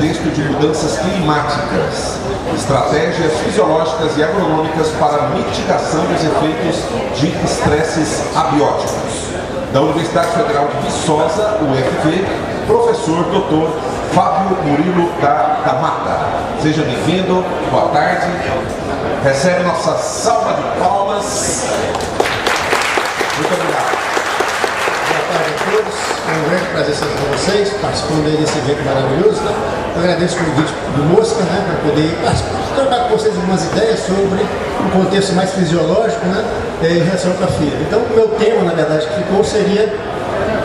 texto de mudanças climáticas, estratégias fisiológicas e agronômicas para mitigação dos efeitos de estresses abióticos, da Universidade Federal de Viçosa, UFV, professor Dr. Fábio Murilo da Mata. Seja bem-vindo, boa tarde. Recebe nossa salva de palmas. Muito obrigado. Boa tarde a todos. É um grande prazer estar com vocês, participando aí desse evento maravilhoso. Né? Eu agradeço o convite do Mosca, né, para poder trocar com vocês algumas ideias sobre um contexto mais fisiológico, né, em relação ao café. Então, o meu tema, na verdade, que ficou seria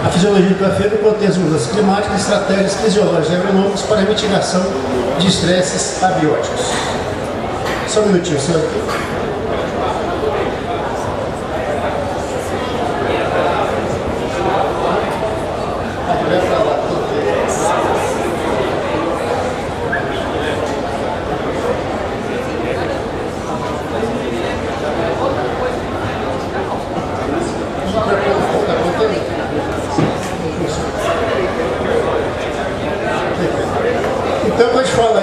a fisiologia do café no contexto de mudanças climáticas e estratégias fisiológicas e agronômicas para a mitigação de estresses abióticos. Só um minutinho, senhor. Então, quando a gente fala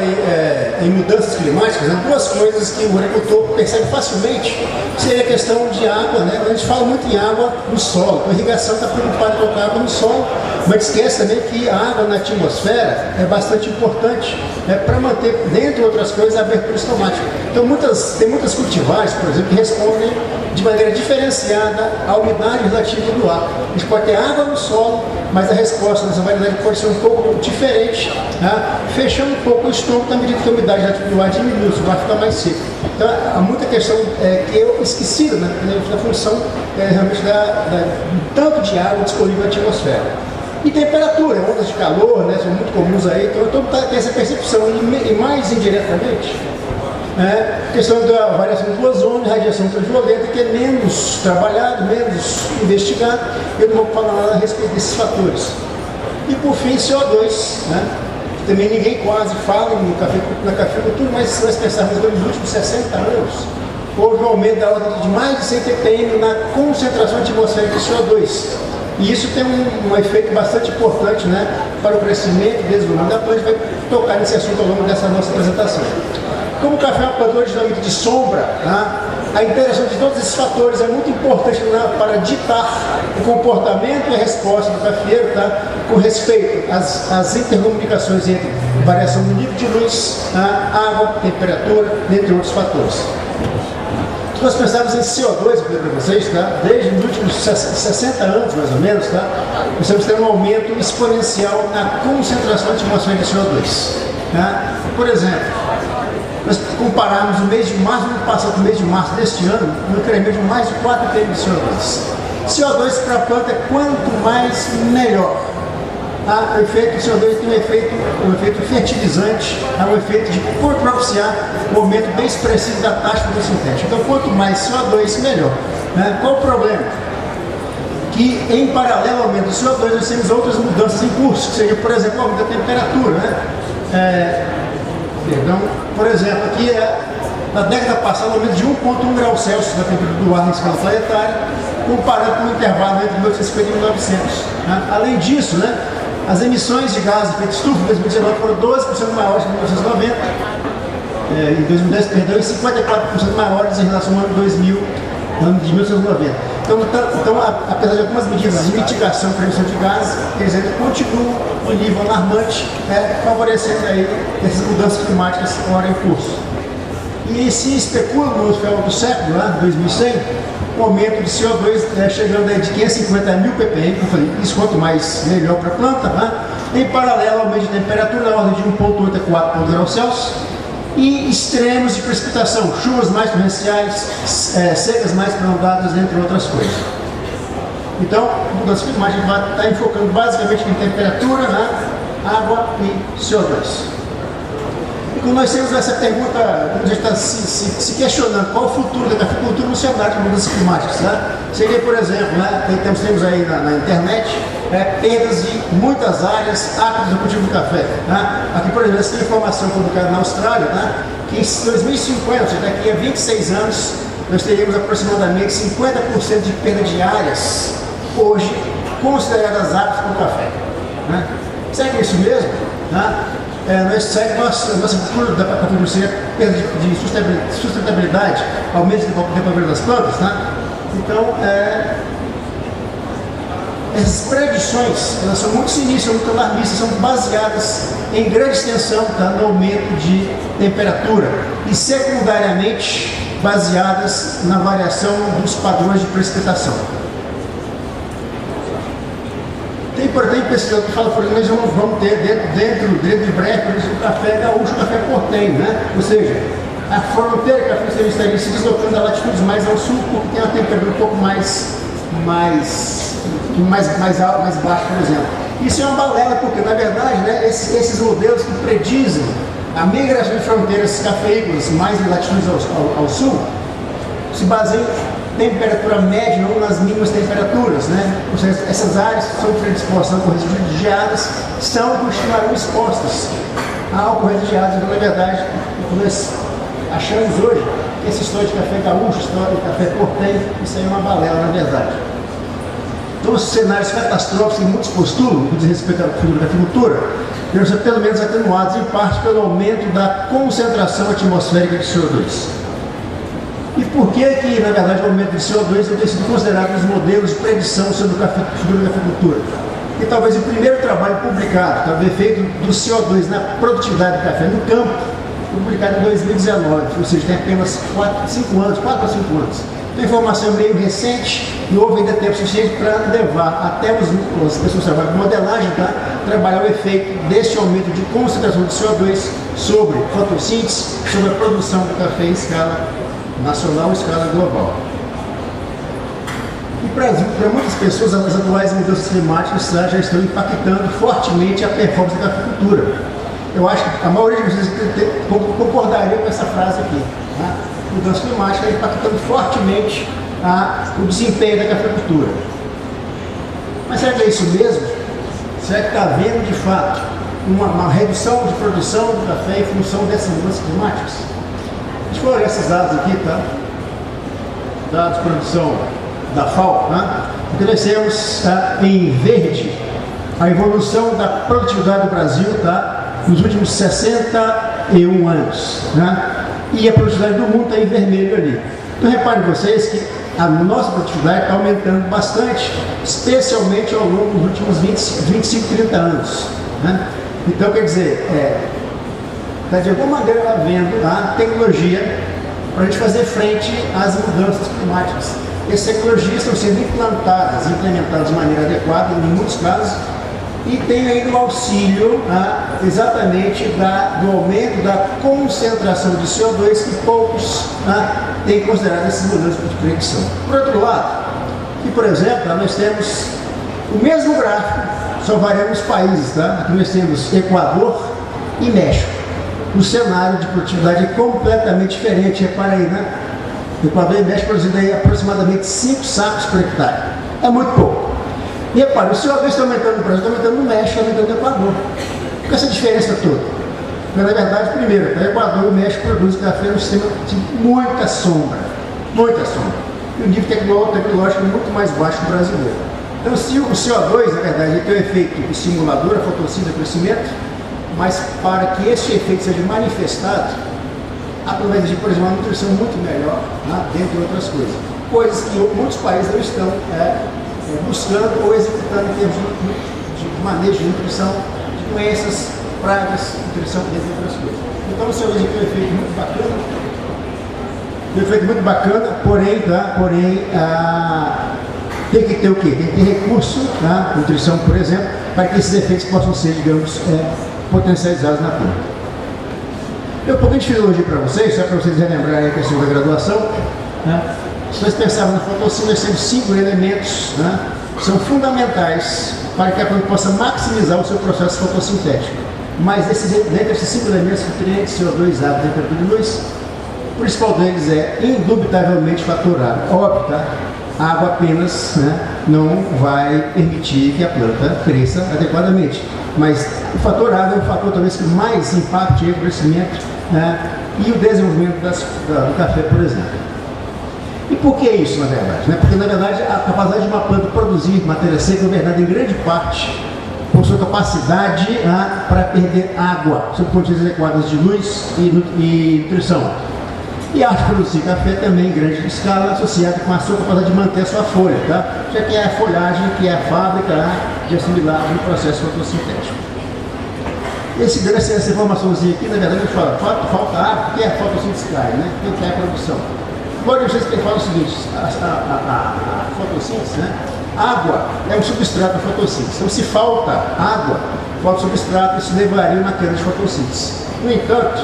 em mudanças climáticas, duas coisas que o agricultor percebe facilmente seria a questão de água, né? A gente fala muito em água no solo, a irrigação está preocupada em colocar água no solo, mas esquece também que a água na atmosfera é bastante importante, né, para manter, dentre outras coisas, a abertura estomática. Então, tem muitas cultivares, por exemplo, que respondem de maneira diferenciada à umidade relativa do ar. A gente pode ter água no solo, mas a resposta dessa variedade pode ser um pouco diferente, né? Fechando um pouco o estômago à medida que a umidade relativa do ar diminui, o ar fica mais seco. Então, há muita questão que eu esqueci, né, da função realmente do tanto de água disponível na atmosfera. E temperatura, ondas de calor, né, são muito comuns aí, então todo mundo tem essa percepção, e mais indiretamente, questão da variação do ozônio, radiação ultravioleta, que é menos trabalhado, menos investigado. Eu não vou falar nada a respeito desses fatores. E por fim, CO2, né? Também ninguém quase fala na cafeicultura, mas se nós pensarmos nos últimos 60 anos, houve um aumento da ordem de mais de 100 ppm na concentração atmosférica de CO2. E isso tem um efeito bastante importante, né, para o crescimento e desenvolvimento da planta. A gente vai tocar nesse assunto ao longo dessa nossa apresentação. Como o café é uma planta originalmente de sombra, né, a interação de todos esses fatores é muito importante, né, para ditar o comportamento e a resposta do cafeiro, tá, com respeito às intercomunicações entre variação do nível de luz, água, temperatura, dentre outros fatores. Se nós pensarmos em CO2, eu falei para vocês, tá, desde os últimos 60 anos, mais ou menos, tá, nós estamos tendo um aumento exponencial na concentração atmosférica de CO2. Tá? Por exemplo, nós compararmos o mês de março do ano passado com o mês de março deste ano, no incremento de mais de 4 ppm de CO2. CO2 para a planta é quanto mais melhor. O efeito CO2 tem um efeito fertilizante, um efeito de propiciar um aumento bem expressivo da taxa de fotossintética. Então, quanto mais CO2, melhor. Qual o problema? Que, em paralelo ao aumento do CO2, nós temos outras mudanças em curso, que seja, por exemplo, o aumento da temperatura. Por exemplo, aqui na década passada, o aumento de 1,1 graus Celsius da temperatura do ar na escala planetária, comparado com o intervalo entre 1850 e 1900. Além disso, as emissões de gases de efeito estufa em 2019 foram 12% maiores que em 1990, em 2010, perdão, e 54% maiores em relação ao ano 2000, ano de 1990. Então, apesar de algumas medidas de mitigação para a emissão de gases, eles ainda continuam no nível alarmante, favorecendo aí essas mudanças climáticas agora em curso. E se especula no final do século, 2100, um aumento de CO2 chegando aí de 550 mil ppm, eu falei, isso quanto mais melhor para a planta, em paralelo ao aumento de temperatura na ordem de 1,8 a 4 graus Celsius, e extremos de precipitação, chuvas mais torrenciais, secas mais prolongadas, entre outras coisas. Então, a mudança climática vai estar enfocando basicamente em temperatura, água e CO2. E quando nós temos essa pergunta, a gente está se questionando qual o futuro da cafeicultura no cenário de mudanças climáticas, seria, por exemplo, temos aí na internet perdas de muitas áreas aptas ao cultivo do café. Aqui, por exemplo, tem informação publicada na Austrália, que em 2050, daqui a 26 anos, nós teríamos aproximadamente 50% de perda de áreas hoje consideradas aptas para o café. Será que é isso mesmo? nossa cultura da cafeicultura seria perda de sustentabilidade, aumento de desenvolvimento das plantas, tá? Então, essas predições, elas são muito sinistras, muito alarmistas, são baseadas em grande extensão, tá, no aumento de temperatura e secundariamente baseadas na variação dos padrões de precipitação. Tem pesquisador que fala, por exemplo, nós vamos ter dentro de breve o café gaúcho, o café portenho, né? Ou seja, a fronteira café estaria se deslocando a latitudes mais ao sul, porque tem uma temperatura um pouco mais baixa, por exemplo. Isso é uma balela, porque na verdade, né, esses modelos que predizem a migração de fronteiras cafeícolas mais em latitudes ao sul se baseiam em temperatura média ou nas mínimas temperaturas, né? Ou seja, essas áreas que são predispostas a ocorrência de geadas continuarão expostas a ocorrência de geadas. Então, na verdade, nós achamos hoje que essa história de café gaúcho, história de café portenho, isso aí é uma balela, na verdade. Então, os cenários catastróficos que muitos postulam, no que diz respeito à cafeicultura, devem ser pelo menos atenuados, em parte, pelo aumento da concentração atmosférica de CO2. E por que, na verdade, o aumento de CO2 não tem sido considerado nos modelos de predição sobre a cafeicultura? E talvez o primeiro trabalho publicado, talvez feito do CO2 na produtividade do café no campo, publicado em 2019, ou seja, tem apenas 4 a 5 anos. Então, a informação é meio recente e houve ainda tempo suficiente para levar até as pessoas que trabalham com modelagem, tá? Trabalhar o efeito deste aumento de concentração de CO2 sobre fotossíntese, sobre a produção do café em escala nacional e escala global. E para muitas pessoas, as atuais mudanças climáticas já estão impactando fortemente a performance da cafeicultura. Eu acho que a maioria de vocês concordaria com essa frase aqui. Tá? Mudança climática impactando fortemente o desempenho da cafeicultura. Mas será que é isso mesmo? Será que está havendo de fato uma redução de produção do café em função dessas mudanças climáticas? Deixa eu olhar esses dados aqui, tá? Dados de produção da FAO, tá? Porque nós temos em verde a evolução da produtividade do Brasil, tá? Nos últimos 61 anos, né? E a produtividade do mundo está em vermelho ali. Então reparem vocês que a nossa produtividade está aumentando bastante, especialmente ao longo dos últimos 25, 30 anos, né? Então, quer dizer, está de alguma maneira havendo a tecnologia para a gente fazer frente às mudanças climáticas. Essas tecnologias estão sendo implementadas de maneira adequada, em muitos casos, e tem ainda o auxílio exatamente do aumento da concentração de CO2 que poucos têm considerado esses modelos de predição. Por outro lado, aqui, por exemplo, nós temos o mesmo gráfico, só variando os países, tá? Aqui nós temos Equador e México. O cenário de produtividade é completamente diferente, repara aí, né? Equador e México produzindo aí aproximadamente 5 sacos por hectare. É muito pouco. E repare, o CO2 está aumentando no Brasil, está aumentando no México, está aumentando no Equador. Por que essa diferença toda? Porque, na verdade, primeiro, o Equador e o México produzem café no sistema de muita sombra. Muita sombra. E o nível tecnológico é muito mais baixo que o brasileiro. Então, se o CO2, na verdade, ele tem um efeito estimulador, a fotossíntese, o crescimento, mas para que esse efeito seja manifestado, através de, por exemplo, uma nutrição muito melhor, né, dentre outras coisas. Coisas que muitos países não estão buscando ou executando em termos de manejo de nutrição, de doenças, pragas, nutrição, dentre outras coisas. Então, o CO2 tem um efeito muito bacana. Um efeito muito bacana, porém, tem que ter o quê? Tem que ter recurso, tá? Nutrição, por exemplo, para que esses efeitos possam ser, digamos, potencializados na planta. Eu um pouquinho de fisiologia para vocês, só para vocês relembrarem a questão da graduação, né? Se nós pensarmos na fotossíntese, nós temos 5 elementos, né? São fundamentais para que a planta possa maximizar o seu processo fotossintético. Mas dentre esses 5 elementos, nutrientes, CO2, água, temperatura e luz, o principal deles é indubitavelmente fator água. Óbvio, tá? A água apenas, né, não vai permitir que a planta cresça adequadamente. Mas o fator água é o fator talvez que mais impacte o crescimento, né, e o desenvolvimento do café, por exemplo. E por que isso, na verdade? Né? Porque, na verdade, a capacidade de uma planta produzir matéria seca, na verdade, em grande parte, por sua capacidade para perder água, sob condições adequadas de luz e nutrição. E a arte de produzir café também em grande escala, associada com a sua capacidade de manter a sua folha, tá? Já que é a folhagem, que é a fábrica de assimilar no processo fotossintético. Essa informaçãozinha aqui, na verdade, a gente fala, falta água, porque a fotossíntese cai, né? Tem que cair a produção. Agora, vocês falam o seguinte, a fotossíntese, né? Água é um substrato da fotossíntese. Então, se falta água, falta substrato, isso levaria a uma queda de fotossíntese. No entanto,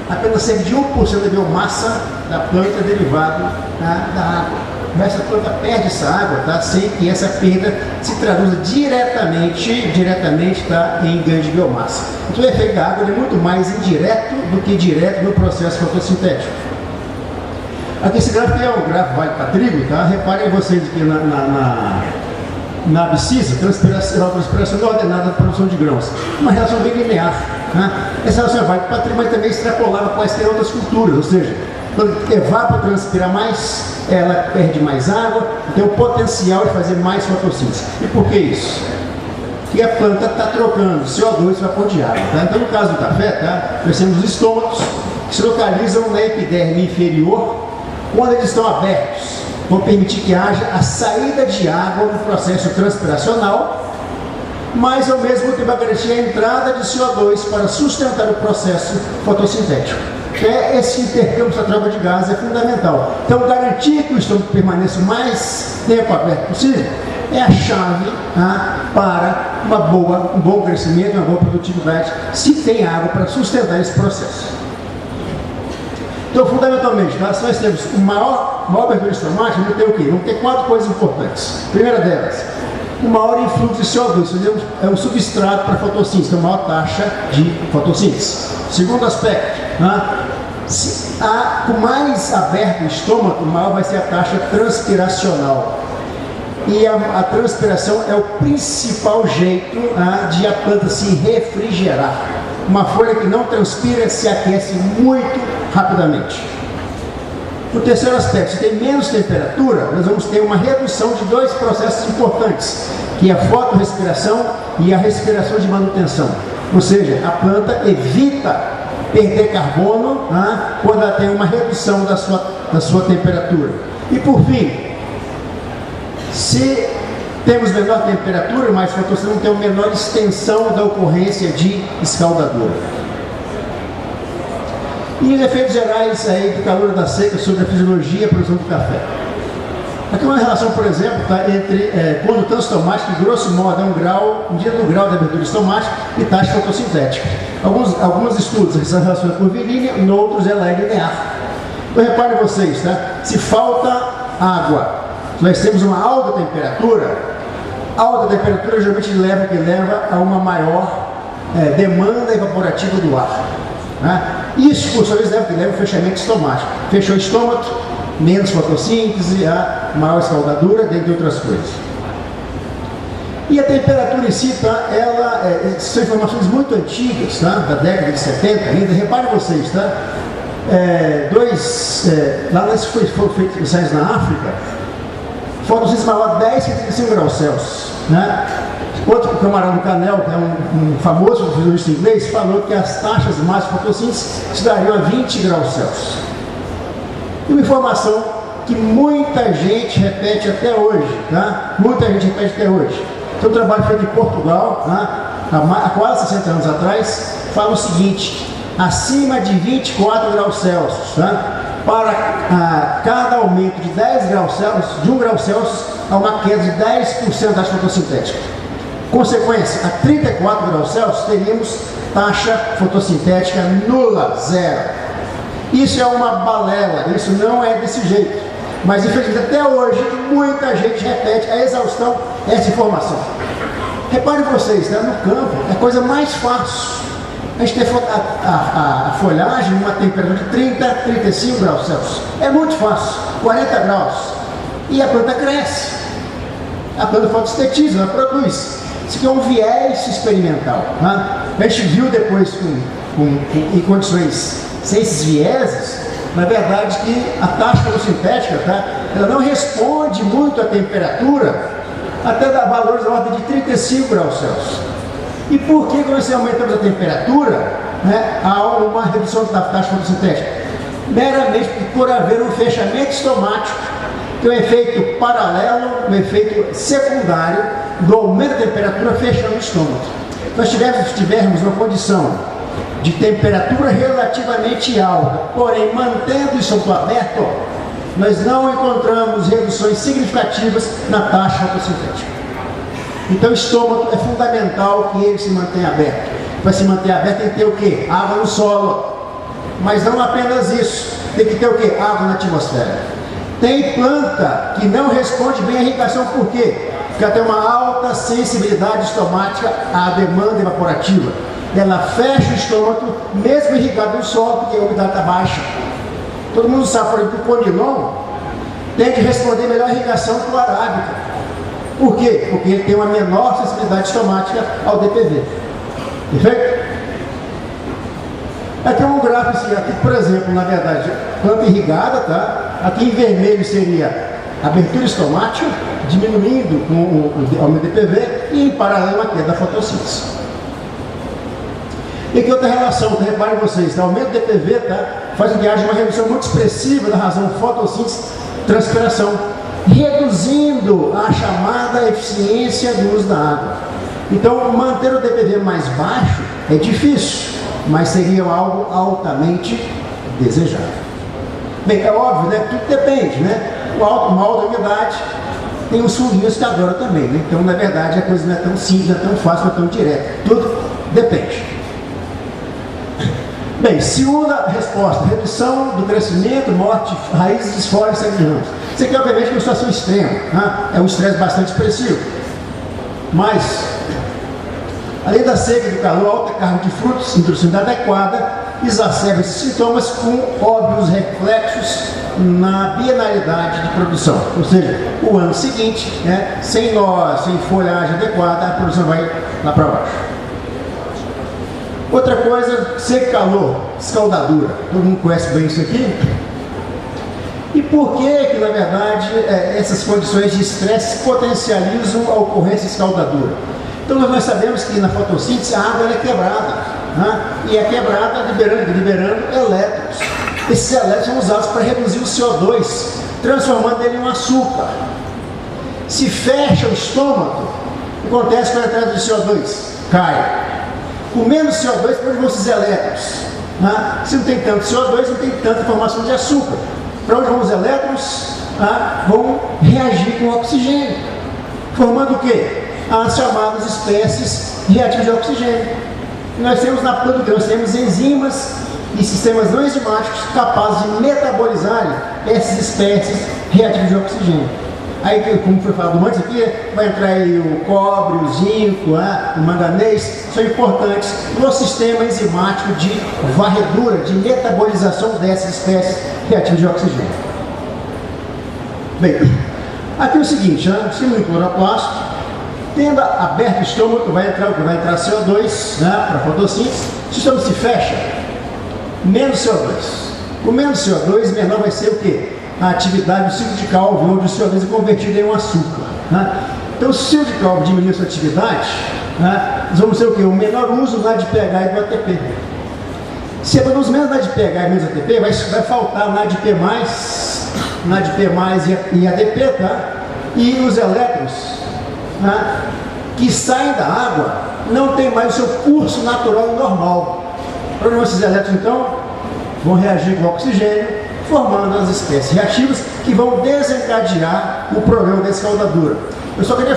apenas cerca de 1% da biomassa da planta é derivado da água. Mas essa planta perde essa água, tá? Sem que essa perda se traduza diretamente em ganho de biomassa. Então o efeito da água é muito mais indireto do que direto no processo fotossintético. Aqui esse gráfico é um gráfico vale para trigo, tá? Reparem vocês aqui na abscissa, transpiração ordenada da produção de grãos. Uma relação bem linear, né? Essa relação vale para trigo, mas também extrapolável para quaisquer outras culturas, ou seja, quando evapotranspira mais, ela perde mais água, tem o potencial de fazer mais fotossíntese. E por que isso? Porque a planta está trocando CO2 e vapor de água. Tá? Então, no caso do café, tá? Nós temos os estômatos que se localizam na epiderme inferior. Quando eles estão abertos, vão permitir que haja a saída de água no processo transpiracional, mas ao mesmo tempo vai garantir a entrada de CO2 para sustentar o processo fotossintético. Esse intercâmbio, essa troca de gás é fundamental. Então, garantir que o estômago permaneça o mais tempo aberto possível é a chave para um bom crescimento, uma boa produtividade, se tem água para sustentar esse processo. Então, fundamentalmente, nós temos maior abertura estomática, vamos ter o quê? Vamos ter 4 coisas importantes. Primeira delas, o maior influxo de CO2, é um substrato para fotossíntese, tem uma maior taxa de fotossíntese. Segundo aspecto, com mais aberto o estômago, maior vai ser a taxa transpiracional. E a transpiração é o principal jeito de a planta se refrigerar. Uma folha que não transpira se aquece muito rapidamente. O terceiro aspecto, se tem menos temperatura, nós vamos ter uma redução de 2 processos importantes, que é a fotorrespiração e a respiração de manutenção. Ou seja, a planta evita perder carbono quando ela tem uma redução da sua temperatura. E por fim, se temos menor temperatura, mais fotossíntese, vamos ter uma menor extensão da ocorrência de escaldadura. E os efeitos gerais aí do calor da seca sobre a fisiologia e a produção do café. Aqui uma relação, por exemplo, entre condutância estomática, que grosso modo é medida do grau de abertura estomática e taxa fotossintética. Alguns estudos essa relação é curvilínea, em outros ela é linear. Então reparem vocês, tá? Se falta água, nós temos uma alta temperatura. Alta temperatura geralmente leva a uma maior demanda evaporativa do ar. Isso, por sua vez, leva ao fechamento estomático. Fechou o estômago, menos fotossíntese, maior escaldadura, dentre outras coisas. E a temperatura em si, são informações muito antigas, da década de 70 ainda. Reparem vocês, lá nesse foi feito ensaios na África, fotossíntese maior 10 a 35 graus Celsius. Outro camarada do Canel, que é um famoso fisiologista inglês, falou que as taxas máximas de fotossíntese se dariam a 20 graus Celsius. E uma informação que muita gente repete até hoje, Muita gente repete até hoje. Tem um trabalho feito em Portugal, há quase 60 anos atrás, fala o seguinte: acima de 24 graus Celsius, para cada aumento de 10 graus Celsius, de 1 grau Celsius, há uma queda de 10% da taxa fotossintética. Consequência, a 34 graus Celsius teríamos taxa fotossintética nula, zero. Isso é uma balela, isso não é desse jeito. Mas infelizmente até hoje muita gente repete a exaustão essa informação. Reparem vocês, no campo é a coisa mais fácil. A gente tem a folhagem numa temperatura de 30 a 35 graus Celsius. É muito fácil, 40 graus. E a planta cresce. A planta fotossintetiza, ela produz. Isso aqui é um viés experimental. A gente viu depois em condições sem esses vieses, na verdade, que a taxa fotossintética ela não responde muito à temperatura até dar valores da ordem de 35 graus Celsius. E por que, quando nós aumentamos a temperatura, né, há uma redução da taxa fotossintética? Meramente por haver um fechamento estomático, que é um efeito paralelo, um efeito secundário do aumento da temperatura fechando o estômago. Nós tivermos uma condição de temperatura relativamente alta, porém mantendo o estômago aberto, nós não encontramos reduções significativas na taxa fotossintética. Então o estômago é fundamental que ele se mantenha aberto. Para se manter aberto tem que ter o quê? Água no solo. Mas não apenas isso, tem que ter o quê? Água na atmosfera. Tem planta que não responde bem à irrigação, por quê? Porque ela tem uma alta sensibilidade estomática à demanda evaporativa. Ela fecha o estômago, mesmo irrigado no solo, porque a umidade está baixa. Todo mundo sabe, por exemplo, que o conilon tem que responder melhor à irrigação que o arábica. Por quê? Porque ele tem uma menor sensibilidade estomática ao DPV. Perfeito? Aqui é um gráfico, aqui, por exemplo, na verdade, planta irrigada, tá? Aqui em vermelho seria abertura estomática, diminuindo com o aumento do DPV, e em paralelo aqui é da fotossíntese. E aqui outra relação, tá? Reparem vocês, tá? O aumento do DPV, tá? Faz com que haja uma redução muito expressiva da razão fotossíntese, transpiração, reduzindo a chamada eficiência do uso da água. Então, manter o DPV mais baixo é difícil, mas seria algo altamente desejável. Bem, é óbvio, né? Tudo depende, né? Uma alta umidade tem os funguinhos que adoram também, né? Então, na verdade, a coisa não é tão simples, não é tão fácil, não é tão direta. Tudo depende. Bem, segunda resposta, redução do crescimento, morte, raízes, esfólios e sangue de ramos. Isso aqui, obviamente, é uma situação extrema, né? É um estresse bastante expressivo. Mas, além da seca e do calor, alta carga de frutos, introdução inadequada, exacerba esses sintomas com óbvios reflexos na bienalidade de produção. Ou seja, o ano seguinte, né, sem nó, sem folhagem adequada, a produção vai lá para baixo. Outra coisa, seca e calor, escaldadura. Todo mundo conhece bem isso aqui. E por que, na verdade, essas condições de estresse potencializam a ocorrência de escaldadura? Então nós sabemos que na fotossíntese a água é quebrada, né? E é quebrada liberando elétrons. Esses elétrons são usados para reduzir o CO2, transformando ele em um açúcar. Se fecha o estômago, o que acontece com a entrada de CO2? Cai. Com menos CO2, para onde vão esses elétrons? Né? Se não tem tanto CO2, não tem tanta formação de açúcar. Para onde vão os elétrons? Vão reagir com o oxigênio, formando o quê? As chamadas espécies reativas de oxigênio. E nós temos na planta do grão, nós temos enzimas e sistemas não enzimáticos capazes de metabolizarem essas espécies reativas de oxigênio. Aí, como foi falado antes aqui, vai entrar aí o cobre, o zinco, o manganês, são importantes no sistema enzimático de varredura, de metabolização dessas espécies reativas de oxigênio. Bem, aqui é o seguinte, símbolo de cloroplasto, tendo aberto o estômago, vai entrar CO2, né, para a fotossíntese. Se o estômago se fecha, menos CO2. Com menos CO2, menor vai ser o quê? A atividade do ciclo de Calvin, onde o CO2 é convertido em um açúcar. Né? Então, se o ciclo de Calvin diminuir a sua atividade, né, nós vamos ter o quê? O menor uso do ADPH e do ATP. Se produz menos ADPH e menos ATP, vai faltar o ADP+, e ADP, tá? E os elétrons, né, que saem da água não tem mais o seu curso natural e normal. Para esses elétrons, então, vão reagir com o oxigênio, formando as espécies reativas que vão desencadear o problema da escaldadura. Eu só queria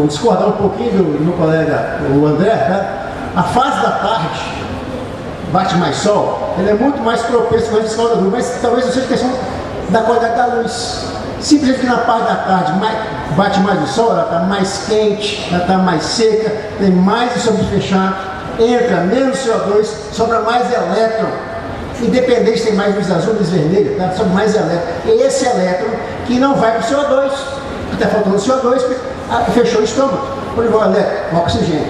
discordar um pouquinho do meu colega, o André, tá? A fase da tarde, bate mais sol, ele é muito mais propenso a escaldadura, mas talvez seja questão da qualidade da luz. Simplesmente que na parte da tarde bate mais o sol, ela está mais quente, ela está mais seca, tem mais estômago fechado, entra menos CO2, sobra mais elétron. Independente se tem mais luz azul, luz vermelha, tá? Sobra mais elétron. Esse elétron que não vai para o CO2, que está faltando CO2, porque fechou o estômago. Onde vai o elétron? O oxigênio.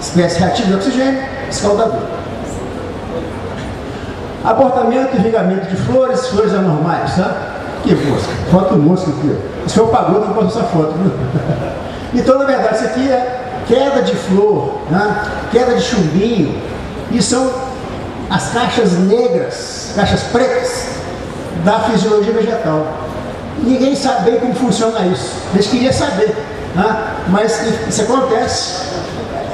Espécie reativa de oxigênio, escaldador. Abortamento e irrigamento de flores anormais, tá? Que mosca? Foto mosca aqui, ó. Se for pagou, não posso essa foto, viu? Então, na verdade, isso aqui é queda de flor, né? Queda de chumbinho, e são as caixas negras, caixas pretas da fisiologia vegetal. Ninguém sabe bem como funciona isso. Eles queriam saber, né? Mas isso acontece.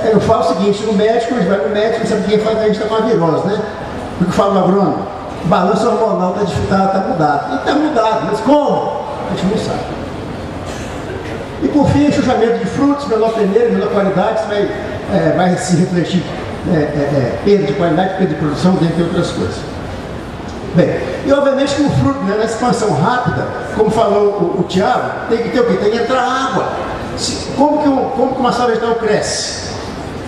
Eu falo o seguinte, no médico, a gente vai no médico, não sabe quem fala que a gente está com uma virose, né? O que fala do agrônomo? O balanço hormonal está mudado. E está mudado, mas como? A gente não sabe. E por fim, enxujamento de frutos, menor peneira, menor qualidade, isso vai se refletir perda de qualidade, perda de produção, dentre outras coisas. Bem, e obviamente que o fruto, né, na expansão rápida, como falou o Tiago, tem que ter o quê? Tem que entrar água. Como que uma sala vegetal cresce?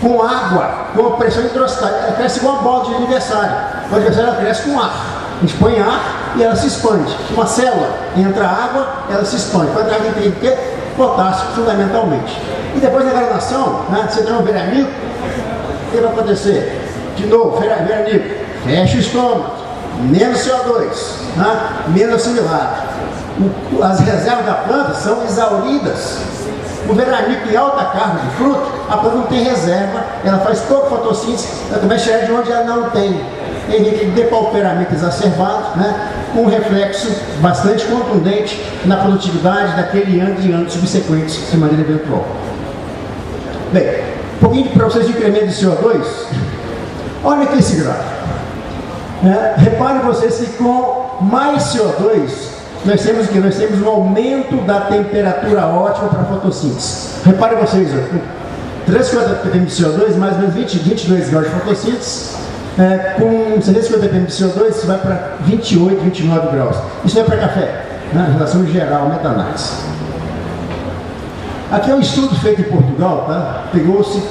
Com água, com a pressão hidrostática. Ela cresce igual uma bola de aniversário. O aniversário ela cresce com ar. A gente põe ar e ela se expande. Uma célula entra água, ela se expande. Quando a água tem o quê? Potássio, fundamentalmente. E depois da granação, né, você tem um veranico, o que vai acontecer? De novo, veranico, fecha o estômago, menos CO2, né, menos assimilado. As reservas da planta são exauridas. O veranico em alta carga de fruto, a planta não tem reserva, ela faz pouco fotossíntese, ela começa a chegar de onde ela não tem. Tem aquele depauperamento exacerbado, né, com um reflexo bastante contundente na produtividade daquele ano e anos subsequentes, de maneira eventual. Bem, um pouquinho para vocês de incremento de CO2. Olha aqui esse gráfico. Reparem vocês que com mais CO2, nós temos um aumento da temperatura ótima para a fotossíntese. Reparem vocês, 350 ppm de CO2, mais ou menos 22 graus de fotossíntese. Com 150 ppm de CO2, isso vai para 28, 29 graus. Isso não é para café, né? Relação geral, meta-análise. Aqui é um estudo feito em Portugal, tá?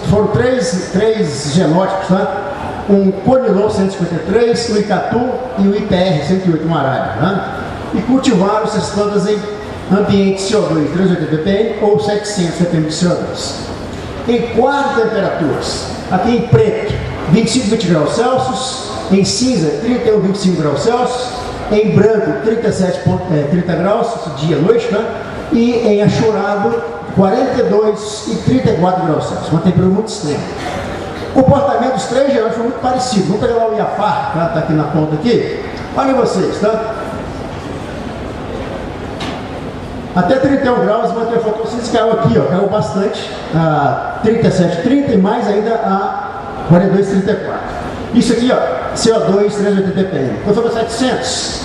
Foram três genótipos, tá? Um Conilon 153, o Icatu e o IPR 108, uma arábia, tá? E cultivaram essas plantas em ambiente CO2, 380 ppm ou 700 ppm de CO2. Em 4 temperaturas, aqui em preto, 25, 20 graus Celsius, em cinza, 31, 25 graus Celsius, em branco, 30 graus, dia e noite, tá? E em achurado, 42 e 34 graus Celsius, uma temperatura muito extrema. O comportamento dos três gerais foi muito parecido. Vamos pegar lá o Iapar, tá? Tá aqui na ponta aqui. Olhem vocês, tá? Até 31 graus, manteve a fotossíntese, caiu aqui, ó, caiu bastante, a 37, 30 e mais ainda a 42, 34. Isso aqui, ó, CO2, 380 ppm. Quando foi para 700,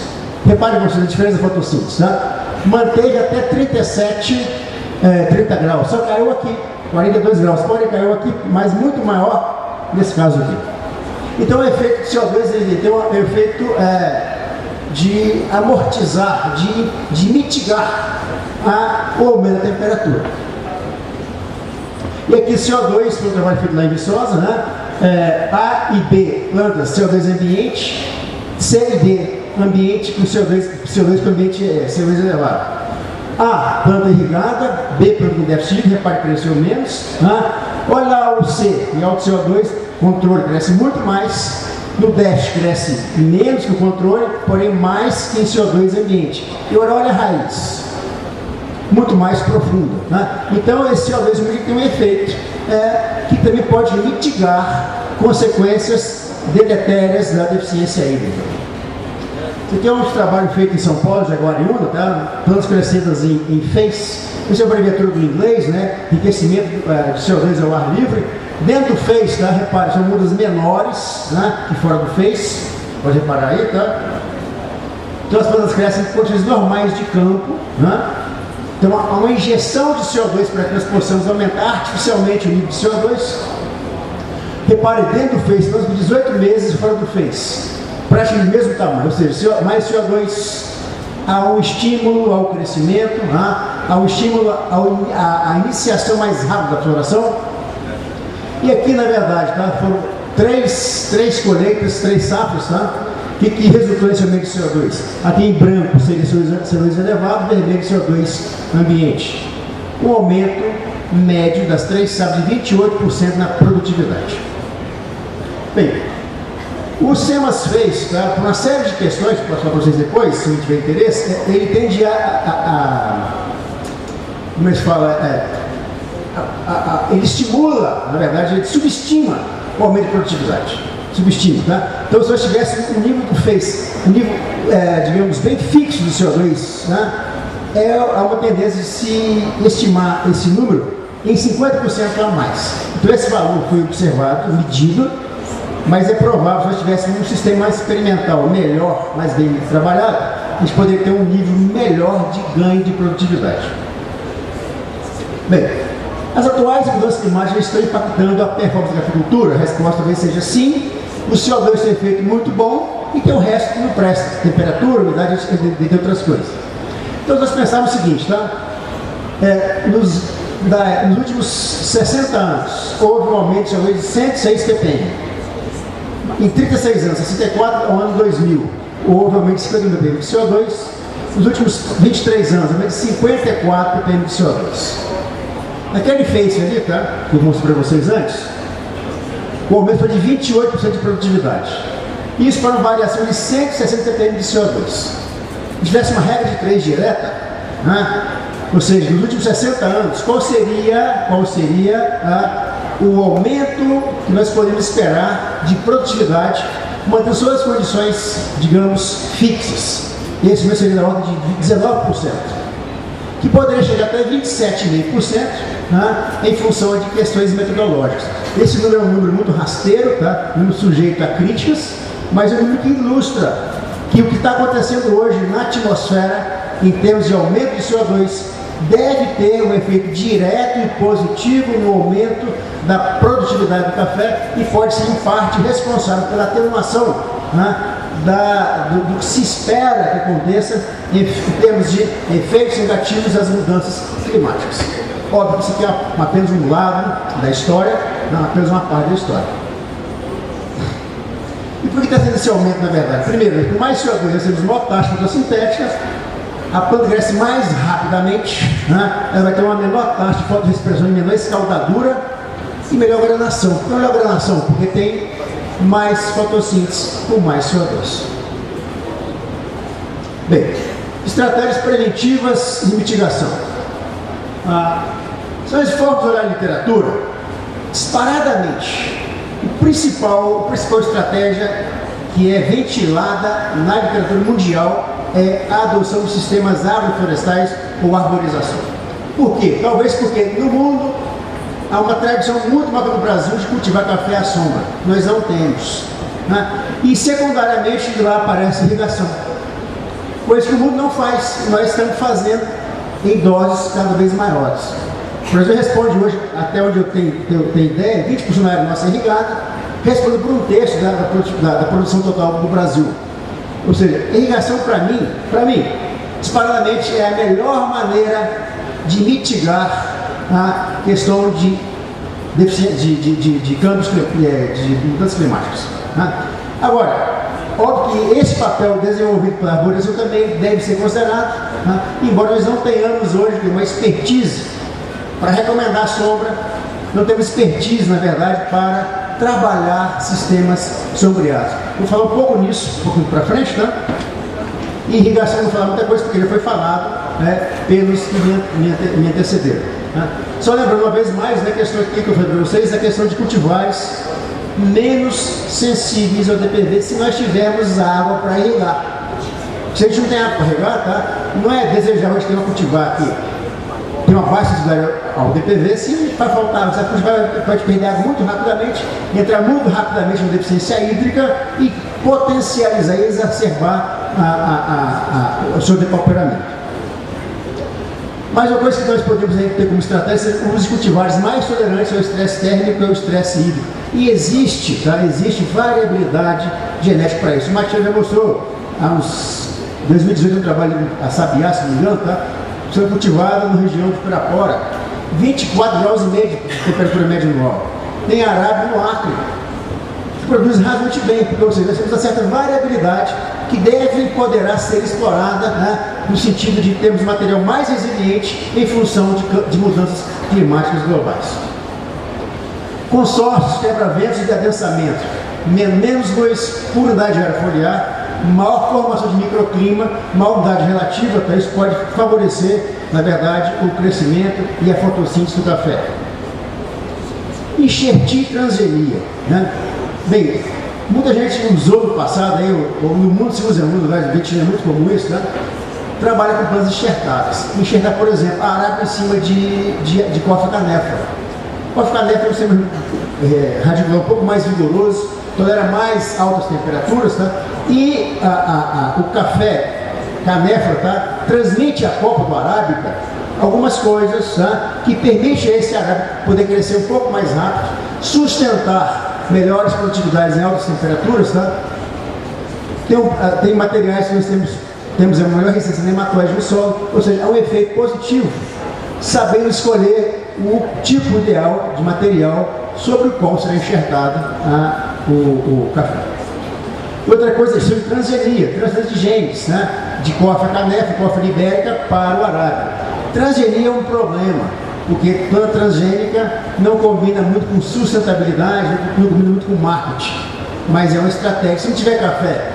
reparem vocês a diferença da fotossíntese, tá? Manteve até 37, 30 graus, só caiu aqui, 42 graus, porém caiu aqui, mas muito maior nesse caso aqui. Então o efeito de CO2 ele tem um efeito de amortizar, de mitigar o aumento da temperatura. E aqui CO2, foi um trabalho feito lá em Viçosa, né? A e B, plantas, CO2 ambiente, C e D, ambiente com CO2 com ambiente CO2 elevado. A, planta irrigada, B, planta com déficit, repare que cresceu menos. Né? Olha lá o C, em alto CO2, controle cresce muito mais, no déficit cresce menos que o controle, porém mais que em CO2 ambiente. E olha a raiz, muito mais profunda. Né? Então esse CO2 ambiente tem um efeito que também pode mitigar consequências deletérias da deficiência hídrica. Isso aqui é um trabalho feito em São Paulo, Jaguariúna, tá? Plantas crescidas em FACE, isso é a abreviatura do inglês, né? Enriquecimento de CO2 ao ar livre. Dentro do FACE, tá? Repare, são mudas menores, né? Que fora do FACE, pode reparar aí, tá? Então as plantas crescem em condições normais de campo, né? Então há uma injeção de CO2 para que nós possamos aumentar artificialmente o nível de CO2. Repare, dentro do FACE, nós com 18 meses fora do FACE. Praticamente do mesmo tamanho, ou seja, mais CO2 ao estímulo ao crescimento, ao estímulo à iniciação mais rápida da floração. E aqui, na verdade, tá, foram três colheitas, 3 safras, tá, que resultou nesse aumento de CO2. Aqui em branco seria CO2 elevado, vermelho CO2 ambiente. Um aumento médio das 3 safras de 28% na produtividade. Bem, o SEMAS fez, tá, por uma série de questões, que posso falar para vocês depois, se não tiver interesse, ele tende como é que se fala, ele estimula, na verdade, ele subestima o aumento de produtividade. Subestima, tá? Então, se nós tivéssemos um nível digamos, bem fixo do CO2, né, há uma tendência de se estimar esse número em 50% a mais. Então, esse valor foi observado, medido, mas é provável que se nós tivéssemos um sistema mais experimental, melhor, mais bem trabalhado, a gente poderia ter um nível melhor de ganho de produtividade. Bem, as atuais mudanças climáticas estão impactando a performance da agricultura? A resposta talvez seja sim. O CO2 tem efeito muito bom e tem o resto que não presta, temperatura, umidade, entre outras coisas. Então nós pensamos o seguinte, tá? Nos últimos 60 anos, houve um aumento de CO2 de 106 ppm. Em 36 anos, 64 ao ano 2000, houve um aumento de 50 ppm de CO2. Nos últimos 23 anos, aumento de 54 ppm de CO2. Naquele face ali, tá? Que eu mostrei para vocês antes, o aumento foi de 28% de produtividade. Isso para uma variação de 160 ppm de CO2. Se tivesse uma regra de 3 direta, né? Ou seja, nos últimos 60 anos, qual seria o aumento que nós podemos esperar de produtividade, mantendo suas as condições, digamos, fixas? Esse número seria na ordem de 19%, que poderia chegar até 27,5%, né, em função de questões metodológicas. Esse número é um número muito rasteiro, tá? Um número sujeito a críticas, mas é um número que ilustra que o que está acontecendo hoje na atmosfera, em termos de aumento de CO2, deve ter um efeito direto e positivo no aumento da produtividade do café e pode ser, em parte, responsável pela atenuação, né, do que se espera que aconteça em termos de efeitos negativos das mudanças climáticas. Óbvio que isso aqui é apenas um lado da história, não apenas uma parte da história. E por que está tendo esse aumento, na verdade? Primeiro, com mais CO2, nós temos maior taxa fotossintética, a planta cresce mais rapidamente, né? Ela vai ter uma menor taxa de fotorrespiração e menor escaldadura e melhor granação. Por que melhor granação? Porque tem mais fotossíntese com mais CO2. Bem, estratégias preventivas e mitigação. Se nós formos olhar a literatura, disparadamente, a principal estratégia que é ventilada na literatura mundial é a adoção de sistemas agroflorestais ou arborização. Por quê? Talvez porque no mundo há uma tradição muito maior no Brasil de cultivar café à sombra. Nós não temos, né? E secundariamente de lá aparece irrigação. Coisa que o mundo não faz, nós estamos fazendo em doses cada vez maiores. O Brasil responde hoje, até onde eu tenho ideia, 20% da área nossa é irrigada, responde por um terço da produção total do Brasil. Ou seja, irrigação para mim, disparadamente é a melhor maneira de mitigar a questão de câmbios, de mudanças climáticas. Né? Agora, óbvio que esse papel desenvolvido pela arborização também deve ser considerado, né? Embora nós não tenhamos hoje uma expertise para recomendar sombra, não temos expertise, na verdade, para trabalhar sistemas sombreados. Vou falar um pouco nisso, um pouquinho para frente, tá? E irrigação, não vou falar muita coisa, porque já foi falado, né, pelos que me antecederam. Né? Só lembrando uma vez mais, né, questão aqui que eu falei para vocês, a questão de cultivares menos sensíveis ao DPV se nós tivermos água para irrigar. Se a gente não tem água para irrigar, tá? Não é desejável a gente ter uma cultivar aqui. Tem uma baixa sensibilidade ao DPV, se vai faltar, você pode perder água muito rapidamente, entrar muito rapidamente na deficiência hídrica e potencializar e exacerbar o seu depauperamento. Mas uma coisa que nós podemos ter como estratégia é o uso de cultivares mais tolerantes ao estresse térmico e ao estresse hídrico. E existe variabilidade genética para isso. O Matias já mostrou, há uns 2018 eu trabalho a Sabiá, se não me engano, tá? Foi cultivada na região de Pirapora, 24,5 graus de temperatura média anual. Tem Arábia no Acre, que produz razoavelmente bem, porque ou seja, nós temos uma certa variabilidade que deve poderá ser explorada, né, no sentido de termos material mais resiliente em função de mudanças climáticas globais. Consórcios, quebra-ventos e de adensamento, menos luz, pura umidade área foliar, maior formação de microclima, maior umidade relativa, tá? Isso pode favorecer na verdade, o crescimento e a fotossíntese do café. Enxertia e transgenia, né? Bem, muita gente usou no passado, aí, ou no mundo se usa, no mundo lugares é muito comum isso, né? Trabalha com plantas enxertadas. Enxertar, por exemplo, a arábica em cima de cofa-canéfora. Cofa-canéfora é um sistema radicular um pouco mais vigoroso, tolera mais altas temperaturas, tá? E o café canéfora, tá? Transmite a copa do arábica algumas coisas, tá? Que permite a esse arábica poder crescer um pouco mais rápido, sustentar melhores produtividades em altas temperaturas, tá? Tem materiais que nós temos a maior resistência nematóide no solo, ou seja, há um efeito positivo, sabendo escolher o tipo ideal de material sobre o qual será enxertado o café. Outra coisa é sobre transgenia, transferência de genes, né? De cofa canéfora, cofa ibérica para o arábica. Transgenia é um problema, porque planta transgênica não combina muito com sustentabilidade, não combina muito com marketing, mas é uma estratégia. Se não tiver café,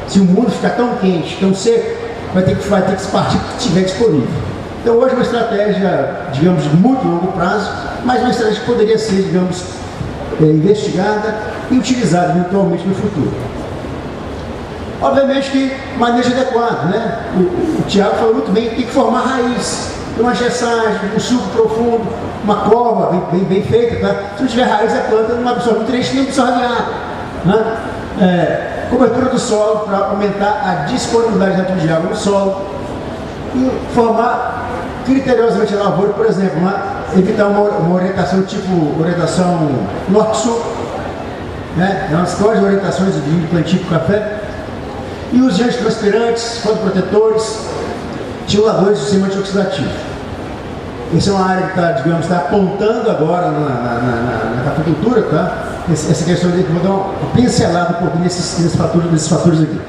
se o mundo ficar tão quente, tão seco, vai ter que se partir do que estiver disponível. Então hoje é uma estratégia, digamos, de muito longo prazo, mas uma estratégia que poderia ser, digamos, investigada e utilizada eventualmente no futuro. Obviamente que manejo adequado, né? O Tiago falou muito bem, tem que formar raiz, uma gessagem, um suco profundo, uma cova bem feita, tá? Se não tiver raiz, a planta não absorve nutrientes, nem absorve água, né? Cobertura do solo para aumentar a disponibilidade de água no solo e formar criteriosamente a lavoura, por exemplo, né? Evitar uma orientação tipo orientação norte-sul, né? É umas quais orientações de plantio para café. E os antitranspirantes, fotoprotetores, estimuladores do sistema antioxidativo. Essa é uma área que está, digamos, apontando agora na cafeicultura, tá? Essa questão de vou dar uma pincelada um pouquinho nesses fatores aqui.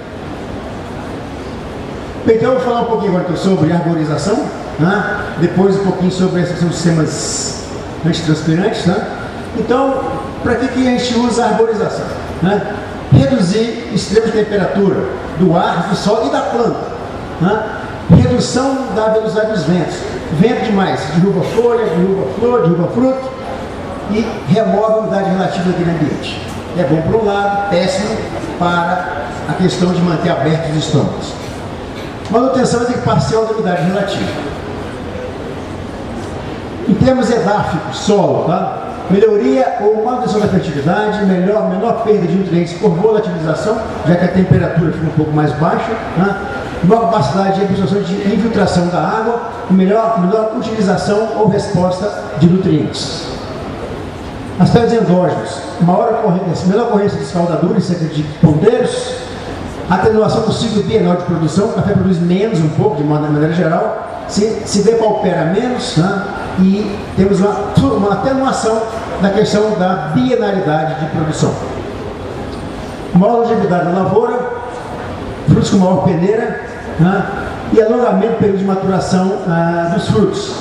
Bem, então eu vou falar um pouquinho agora sobre arborização, né? Depois um pouquinho sobre essa questão dos sistemas antitranspirantes, né? Então, para que a gente usa a arborização, né? Reduzir extremo de temperatura do ar, do sol e da planta, né? Redução da velocidade dos ventos. Vento demais, derruba folha, derruba flor, derruba fruto e remove a umidade relativa daquele ambiente. É bom por um lado, péssimo para a questão de manter abertos os estômagos. Manutenção de parcial da umidade relativa. Em termos edáficos, solo, tá? Melhoria ou manutenção da fertilidade, menor perda de nutrientes por volatilização, já que a temperatura fica um pouco mais baixa, né? Maior capacidade de absorção de infiltração da água, melhor utilização ou resposta de nutrientes. Aspectos endógenos, menor ocorrência de escaldadura em cerca de ponteiros, atenuação do ciclo bienal de produção, o café produz menos um pouco, de maneira geral, se depaupera menos, né? E temos uma atenuação da questão da bienalidade de produção. Maior longevidade da lavoura, frutos com maior peneira, né? E alongamento do período de maturação dos frutos.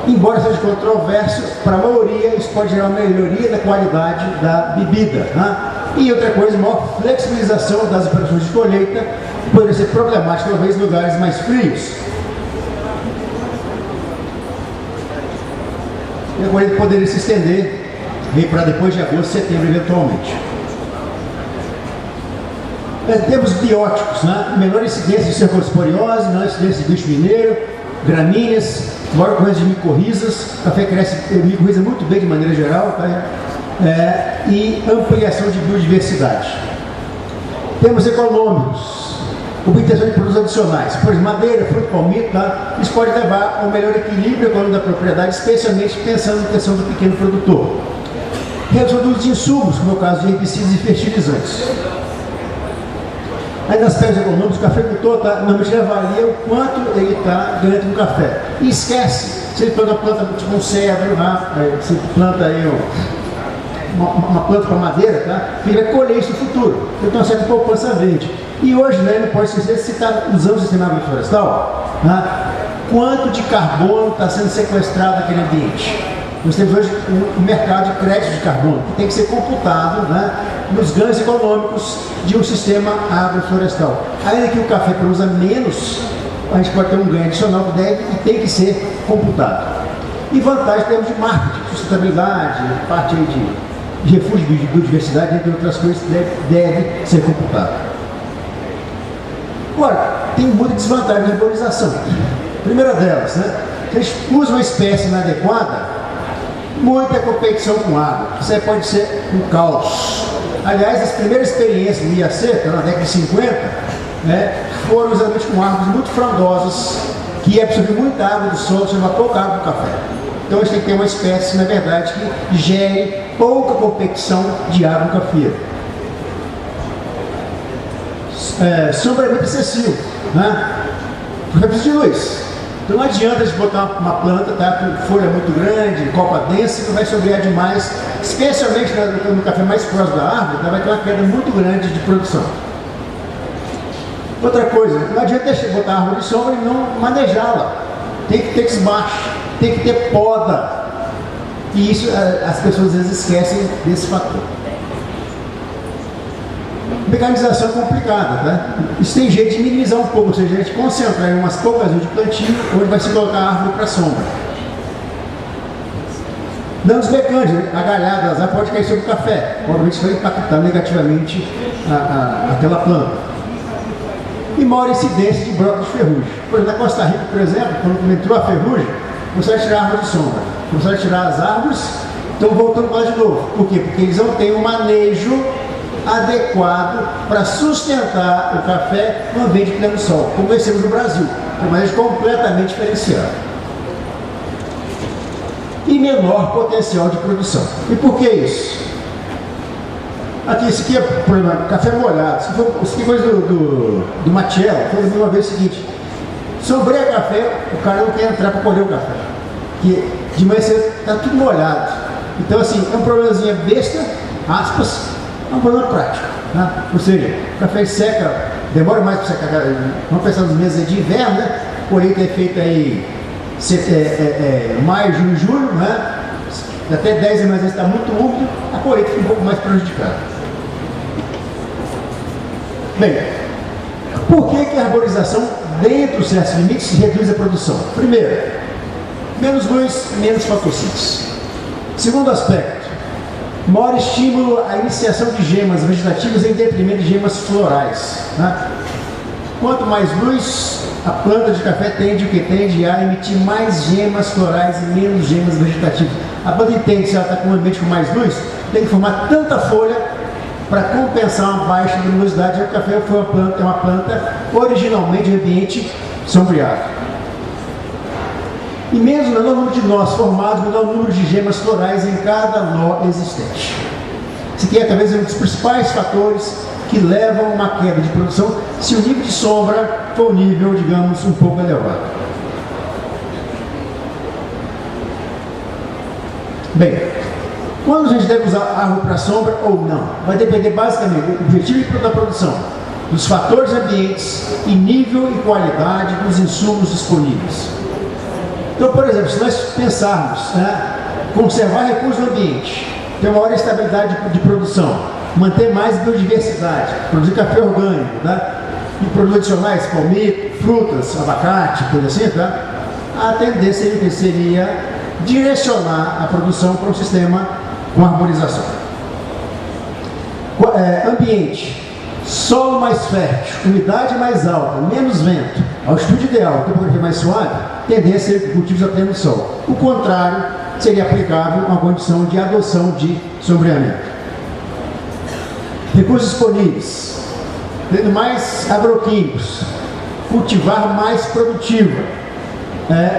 Embora seja controverso, para a maioria isso pode gerar uma melhoria da qualidade da bebida, né? E outra coisa, maior flexibilização das operações de colheita, que poderia ser problemática talvez em lugares mais frios. E a colheita poderia se estender para depois de agosto, setembro, eventualmente. Em termos bióticos, né? Menor incidência de cercosporiose, menor incidência de bicho mineiro, gramíneas, maior ocorrência de micorrizas, o café cresce micorriza muito bem de maneira geral, tá? E ampliação de biodiversidade. Termos econômicos, obtenção de produtos adicionais, por exemplo, madeira, fruto, palmito, tá? Isso pode levar a um melhor equilíbrio econômico da propriedade, especialmente pensando na questão do pequeno produtor. Redução dos insumos, como é o caso de herbicidas e fertilizantes. Aí nas aspectos econômicos, o cafeicultor normalmente avalia o quanto ele está ganhando no café. E esquece, se ele planta uma planta tipo um cedro, se planta aí uma planta para madeira, tá? Ele vai colher isso no futuro. Então tem uma certa poupança verde. E hoje, né, não pode esquecer, se está usando o sistema agroflorestal, né, quanto de carbono está sendo sequestrado naquele ambiente. Nós temos hoje um mercado de crédito de carbono, que tem que ser computado, né, nos ganhos econômicos de um sistema agroflorestal. Ainda que o café produza menos a gente pode ter um ganho adicional que deve e tem que ser computado. E vantagem em termos de marketing, sustentabilidade, parte aí de refúgio de biodiversidade, entre outras coisas, deve ser computado. Agora, tem muita desvantagem na arborização. Primeira delas, né? Se a gente usa uma espécie inadequada, muita competição com água. Isso aí pode ser um caos. Aliás, as primeiras experiências do IAC, na década de 50, né, foram exatamente com árvores muito frondosas, que absorvem muita água do solo, chama pouca água do café. Então a gente tem que ter uma espécie, na verdade, que gere pouca competição de água no café. Sombreamento excessivo, né? Porque precisa de luz. Então não adianta a gente botar uma planta, tá, com folha muito grande, copa densa, que vai sombrear demais, especialmente no café mais próximo da árvore, tá, vai ter uma queda muito grande de produção. Outra coisa, não adianta botar a árvore de sombra e não manejá-la. Tem que ter desbaixo, tem que ter poda. E isso as pessoas às vezes esquecem desse fator. Mecanização complicada, tá? Isso tem jeito de minimizar um pouco, ou seja, a gente concentrar em umas poucas de plantio, onde vai se colocar a árvore para sombra. Danos mecânicos, a galhada das árvores pode cair sobre o café, obviamente isso vai impactar negativamente aquela planta. E maior incidência de broca de ferrugem. Por exemplo, na Costa Rica, por exemplo, quando entrou a ferrugem, você vai tirar a árvore de sombra, você vai tirar as árvores, estão voltando lá de novo. Por quê? Porque eles não têm um manejo adequado para sustentar o café no ambiente de pleno sol, como nós temos no Brasil, que é um manejo completamente diferenciado. E menor potencial de produção. E por que isso? Aqui, esse aqui é, por exemplo, café molhado. Isso aqui é coisa do Machello. Foi uma vez o seguinte: sombreia café, o cara não quer entrar para colher o café. Porque de manhã cedo está tudo molhado. Então, assim, é um problemazinho besta, aspas, é um problema prático. Né? Ou seja, o café seca, demora mais para secar. Vamos pensar nos meses de inverno, né? A colheita é feita aí maio, junho, julho, né? Até 10 meses está muito úmido, a colheita fica um pouco mais prejudicada. Bem, por que a arborização, dentro dos certos limites, reduz a produção? Primeiro, menos luz, menos fotossíntese. Segundo aspecto, maior estímulo à iniciação de gemas vegetativas em detrimento de gemas florais. Né? Quanto mais luz, a planta de café tende a emitir mais gemas florais e menos gemas vegetativas. A planta entende, se ela está com um ambiente com mais luz, tem que formar tanta folha para compensar uma baixa luminosidade. O café é uma planta originalmente de ambiente sombreado. E mesmo o menor número de nós formados, o menor número de gemas florais em cada nó existente. Isso aqui é talvez um dos principais fatores que levam a uma queda de produção se o nível de sombra for um nível, digamos, um pouco elevado. Bem, quando a gente deve usar árvore para sombra ou não? Vai depender basicamente do objetivo da produção, dos fatores ambientes e nível e qualidade dos insumos disponíveis. Então, por exemplo, se nós pensarmos, né, conservar recursos do ambiente, ter maior estabilidade de produção, manter mais biodiversidade, produzir café orgânico, né, e produtos adicionais, palmito, frutas, abacate, coisa assim, tá? A tendência seria direcionar a produção para um sistema com arborização. Ambiente: solo mais fértil, umidade mais alta, menos vento, altitude ideal, topografia mais suave, tendência a cultivos a pleno sol. O contrário seria aplicável a uma condição de adoção de sombreamento. Recursos disponíveis: tendo mais agroquímicos, cultivar mais produtivo,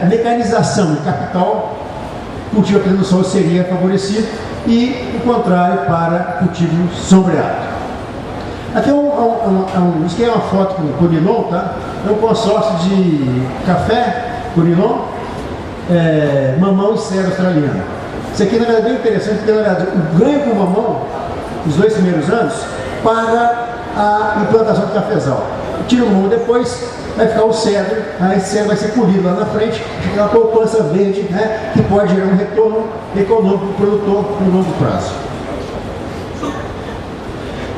mecanização e capital, cultivo a pleno sol seria favorecido, e o contrário para cultivo sombreado. Aqui isso aqui é uma foto com o Conilon, tá? É um consórcio de café, Conilon, mamão e cera australiana. Isso aqui na verdade é bem interessante, porque na verdade o ganho com o mamão, os 2 primeiros anos, para a implantação do cafezal. Tira o mamão depois, vai ficar o cedro, esse cedro vai ser colhido lá na frente, fica uma poupança verde, né, que pode gerar um retorno econômico para o produtor no longo prazo.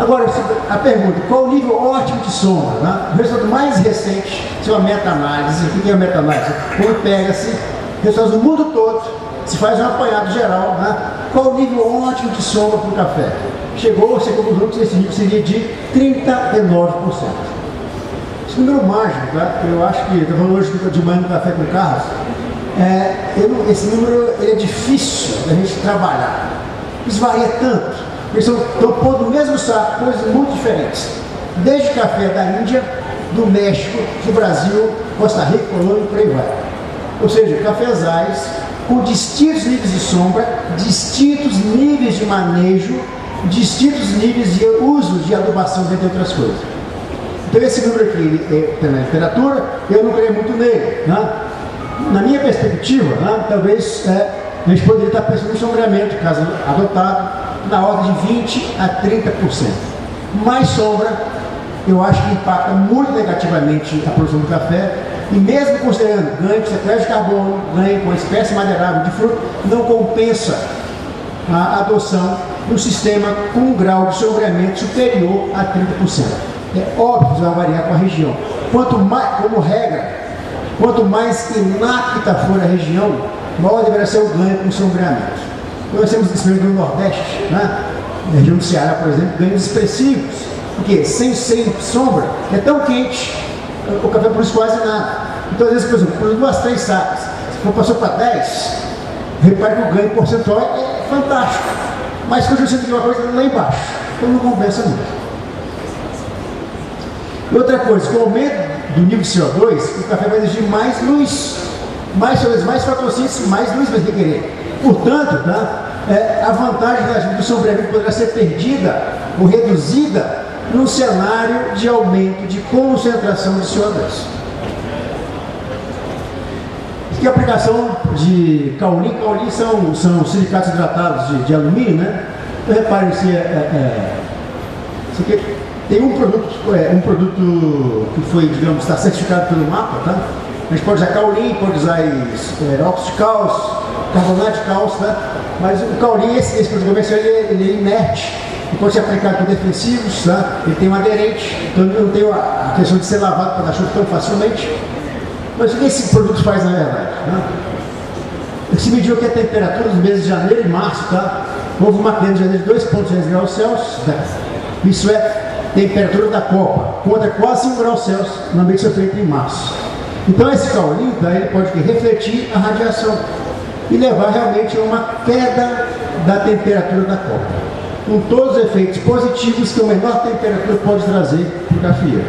Agora, a pergunta, qual o nível ótimo de sombra? Né? O resultado mais recente, se é uma meta-análise, o que é uma meta-análise? Quando pega-se resultados do mundo todo, se faz um apanhado geral, né? Qual o nível ótimo de sombra para o café? Chegou-se a conclusão que esse nível seria de 39%. Esse número mágico, tá? Eu acho que, estou falando hoje de manhã no Café com Carlos, esse número é difícil da gente trabalhar. Isso varia tanto. Eles estão pondo no mesmo saco coisas muito diferentes. Desde café da Índia, do México, do Brasil, Costa Rica, Colômbia e por aí vai. Ou seja, cafezais com distintos níveis de sombra, distintos níveis de manejo, distintos níveis de uso de adubação, entre outras coisas. Então esse número aqui tem na literatura, eu não creio muito nele. Né? Na minha perspectiva, né, talvez a gente poderia estar pensando no sombreamento, caso adotado, na ordem de 20 a 30%. Mais sombra, eu acho que impacta muito negativamente a produção do café, e mesmo considerando ganho de sequestro de carbono, ganho com a espécie madeirável de fruto, não compensa a adoção de um sistema com um grau de sombreamento superior a 30%. É óbvio que vai variar com a região. Quanto mais, como regra, quanto mais inapta for a região, maior deverá ser o ganho com o sombreamento. Nós temos experiência no Nordeste, né? Na região do Ceará, por exemplo, ganhos expressivos, porque sem sombra é tão quente, o café produz quase nada. Então, às vezes, por exemplo, produz 2, 3 sacas, se passou para 10, repare que o ganho percentual é fantástico. Mas quando eu sinto que uma coisa lá embaixo, então não compensa muito. E outra coisa, com o aumento do nível de CO2, o café vai exigir mais luz, mais fotossíntese, mais luz vai requerer. Portanto, tá, a vantagem do sombreamento poderá ser perdida ou reduzida num cenário de aumento de concentração de CO2. Aqui a aplicação de kaolin. Kaolin são silicatos hidratados de alumínio, né? Então reparem se isso aqui tem um produto que foi, digamos, está certificado pelo MAPA, tá? A gente pode usar kaolin, pode usar óxido de cálcio, carbonato de cálcio, tá? Mas o kaolin, esse produto comercial, ele é inerte, ele pode ser aplicado com defensivos, tá? Ele tem um aderente, então não tem a questão de ser lavado para dar chuva tão facilmente. Mas o que esse produto faz na verdade? Né? Se mediu aqui a temperatura nos meses de janeiro e março, tá? Houve uma queda de janeiro de 2,6 graus Celsius, tá? Isso é temperatura da copa, contra quase 5 graus Celsius no ambiente que foi feito em março. Então esse kaolin, tá, ele pode refletir a radiação e levar realmente a uma queda da temperatura da copa, com todos os efeitos positivos que uma menor temperatura pode trazer para o cafeeiro.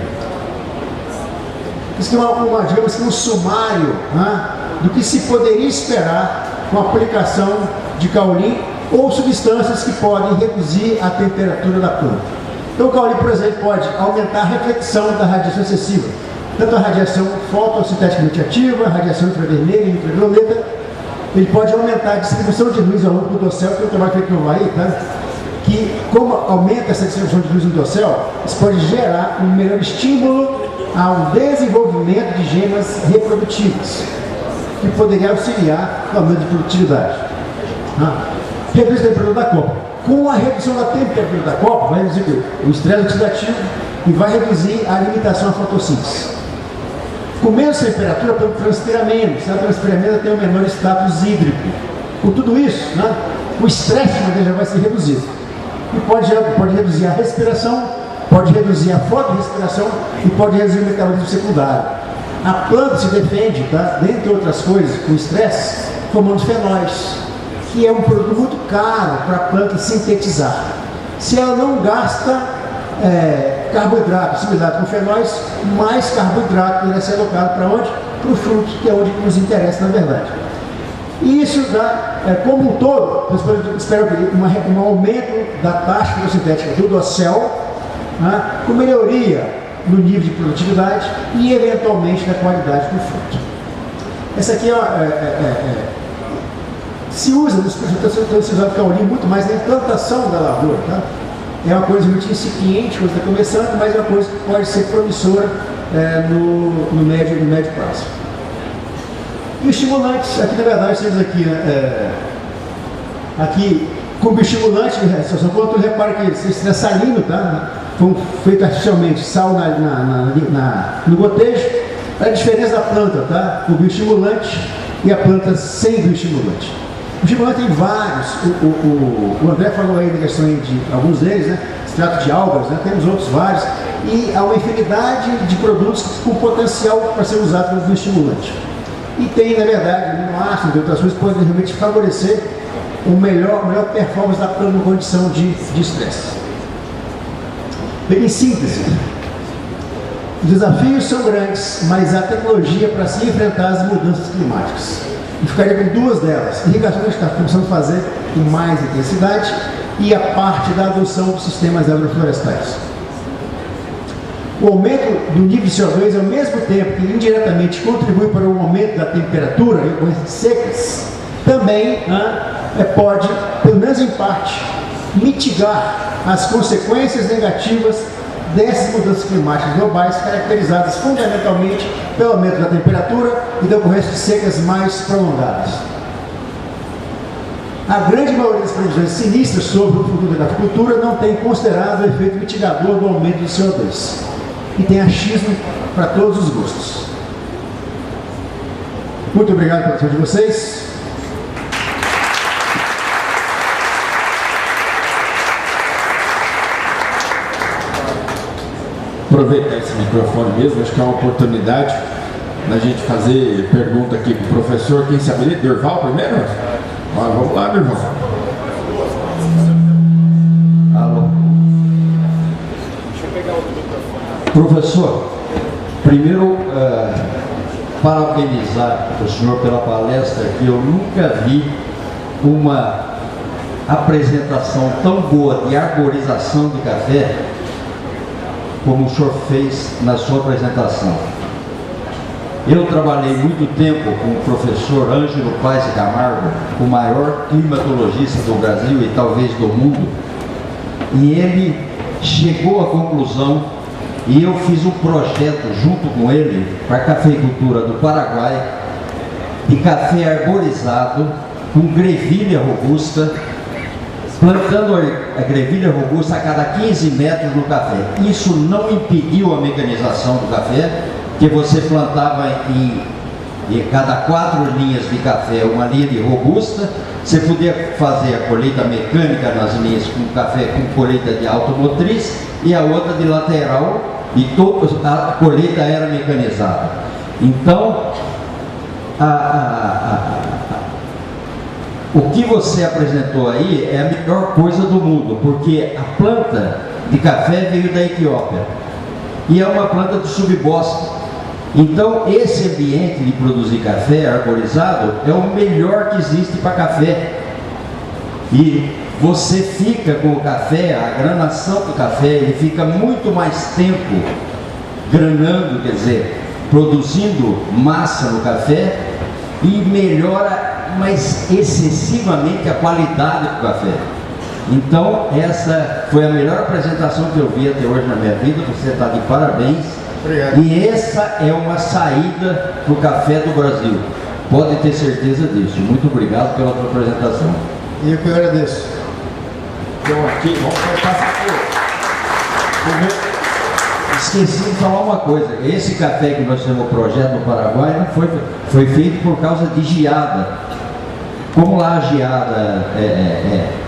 Isso é digamos que um sumário, né, do que se poderia esperar com a aplicação de kaolin ou substâncias que podem reduzir a temperatura da planta. Então o kaolin, por exemplo, pode aumentar a reflexão da radiação excessiva, tanto a radiação fotossinteticamente ativa, a radiação infravermelha e ultravioleta. Ele pode aumentar a distribuição de luz ao longo do dossel, que é um trabalho feito no Havaí, tá? Que como aumenta essa distribuição de luz no dossel, isso pode gerar um melhor estímulo ao desenvolvimento de gemas reprodutivas, que poderia auxiliar no aumento de produtividade. Reduz a temperatura da copa. Com a redução da temperatura da copa, vai reduzir o estresse oxidativo e vai reduzir a limitação à fotossíntese. Com menos temperatura, pode transpirar menos. A transpiramento tem um menor status hídrico. Com tudo isso, né, o estresse já vai ser reduzido. E pode reduzir a respiração, pode reduzir a fotorrespiração e pode reduzir o metabolismo secundário. A planta se defende, tá, dentre outras coisas, com estresse, formando fenóis, que é um produto muito caro para a planta sintetizar. Se ela não gasta carboidrato similar com fenóis, mais carboidrato irá ser alocado para onde? Para o fruto, que é onde nos interessa na verdade. E isso dá, como um todo, espero que um aumento da taxa fotossintética do dossel, né, com melhoria no nível de produtividade e eventualmente na qualidade do fruto. Essa aqui se usa nos produtos de kaolin muito mais na implantação da lavoura, tá? É uma coisa muito incipiente quando está começando, mas é uma coisa que pode ser promissora no médio prazo. E os estimulantes, aqui na verdade temos aqui com bioestimulante, só quando tu repara que esse estresse salino, tá? Foi feito artificialmente, sal no gotejo, é a diferença da planta, tá? O bioestimulante e a planta sem bioestimulante. O bioestimulante tem vários, o André falou aí da questão de alguns deles, né? Extrato de algas, né? Temos outros vários, e há uma infinidade de produtos com potencial para ser usado como bioestimulante. E tem, na verdade, aminoácidos e outras coisas que podem realmente favorecer a melhor performance da planta na condição de estresse. Em síntese, os desafios são grandes, mas há tecnologia para se enfrentar as mudanças climáticas. E ficaria com duas delas: irrigação que a gente está começando a fazer com mais intensidade e a parte da adoção dos sistemas agroflorestais. O aumento do nível de CO2, ao mesmo tempo que indiretamente contribui para o aumento da temperatura e ocorrências secas, também pode, pelo menos em parte, mitigar as consequências negativas dessas mudanças climáticas globais, caracterizadas fundamentalmente pelo aumento da temperatura e da ocorrência de secas mais prolongadas. A grande maioria das previsões sinistras sobre o futuro da agricultura não tem considerado o efeito mitigador do aumento do CO2. E tem achismo para todos os gostos. Muito obrigado pela atenção de vocês. Aproveitar esse microfone mesmo, acho que é uma oportunidade da gente fazer pergunta aqui para o professor. Quem se habilita? Durval primeiro? Vamos lá, Durval. Alô. Deixa eu pegar o microfone. Professor, primeiro, parabenizar o senhor pela palestra, que eu nunca vi uma apresentação tão boa de arborização de café como o senhor fez na sua apresentação. Eu trabalhei muito tempo com o professor Ângelo Paes Camargo, o maior climatologista do Brasil e talvez do mundo, e ele chegou à conclusão, e eu fiz um projeto junto com ele para a cafeicultura do Paraguai, de café arborizado com grevilha robusta, plantando a grevilha robusta a cada 15 metros no café. Isso não impediu a mecanização do café, que você plantava em cada 4 linhas de café uma linha de robusta. Você podia fazer a colheita mecânica nas linhas com café com colheita de automotriz e a outra de lateral, e a colheita era mecanizada. Então, o que você apresentou aí é a melhor coisa do mundo, porque a planta de café veio da Etiópia e é uma planta de subbosque. Então, esse ambiente de produzir café arborizado é o melhor que existe para café. E você fica com o café, a granação do café, ele fica muito mais tempo granando, quer dizer, produzindo massa no café, e melhora mas excessivamente a qualidade do café. Então, essa foi a melhor apresentação que eu vi até hoje na minha vida. Você está de parabéns. Obrigado. E essa é uma saída para o café do Brasil. Pode ter certeza disso. Muito obrigado pela sua apresentação. E eu que agradeço. Então, aqui, vamos passar Esqueci de falar uma coisa. Esse café que nós temos o projeto no Paraguai não foi feito por causa de geada. Como lá a geada,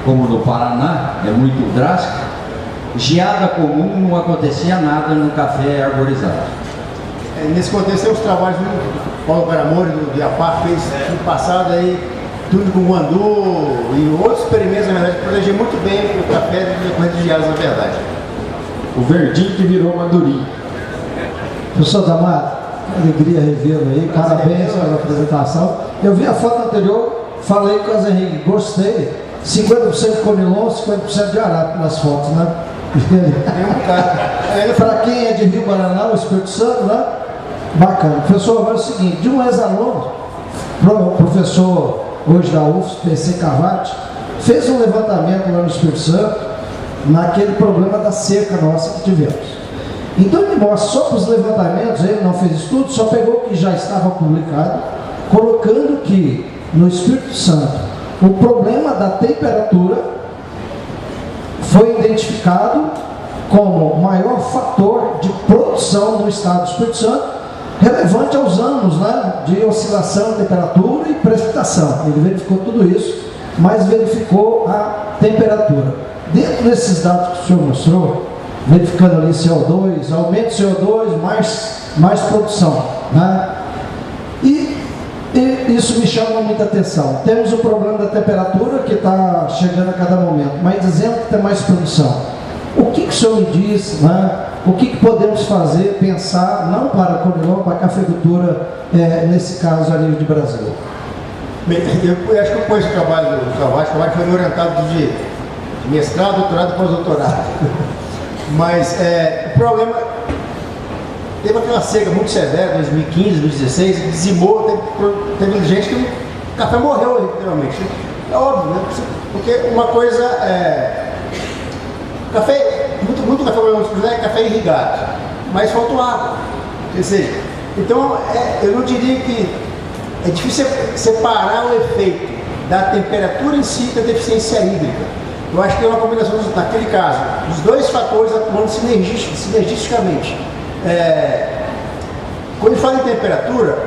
como no Paraná, é muito drástica, geada comum não acontecia nada no café arborizado. Nesse contexto, tem os trabalhos do Paulo Paramore, do Diapar, fez no passado aí, tudo com o Guandu e outros experimentos, na verdade, que protegem muito bem o café de geadas, na verdade. o verdinho que virou madurinho. Professor D'Amato, alegria revê-lo aí, parabéns pela apresentação. Eu vi a foto anterior, falei com o Zé Henrique, gostei, 50% conilon, 50% de arapo nas fotos, né? Para quem é de Rio Paraná, o Espírito Santo, né? Bacana. Professor, agora é o seguinte, de um ex-aluno, o professor hoje da UFS, PC Cavati, fez um levantamento lá no Espírito Santo, naquele problema da seca nossa que tivemos. Então ele mostra só para os levantamentos, ele não fez estudo, só pegou o que já estava publicado, colocando que no Espírito Santo o problema da temperatura foi identificado como o maior fator de produção do estado do Espírito Santo, relevante aos anos, né, de oscilação de temperatura e precipitação. Ele verificou tudo isso, mas verificou a temperatura. Dentro desses dados que o senhor mostrou, verificando ali CO2, aumento de CO2, mais produção, né? E isso me chama muita atenção. Temos o problema da temperatura que está chegando a cada momento, mas dizendo que tem mais produção. O que o senhor me diz, né? O que podemos fazer, pensar, não para a Conilon, para a cafeicultura, nesse caso a nível de Brasil? Bem, eu acho que eu conheço o trabalho do Cavati. O Cavati foi orientado de mestrado, doutorado e pós-doutorado. Mas o problema, teve aquela seca muito severa, 2015, 2016, dizimou, teve gente que o café morreu literalmente. É óbvio, né? Porque uma coisa café, muito café é café irrigado, mas faltou água. Quer dizer, então eu não diria que é difícil separar o efeito da temperatura em si da deficiência hídrica. Eu acho que é uma combinação, naquele caso, dos dois fatores atuando sinergisticamente. Quando fala em temperatura,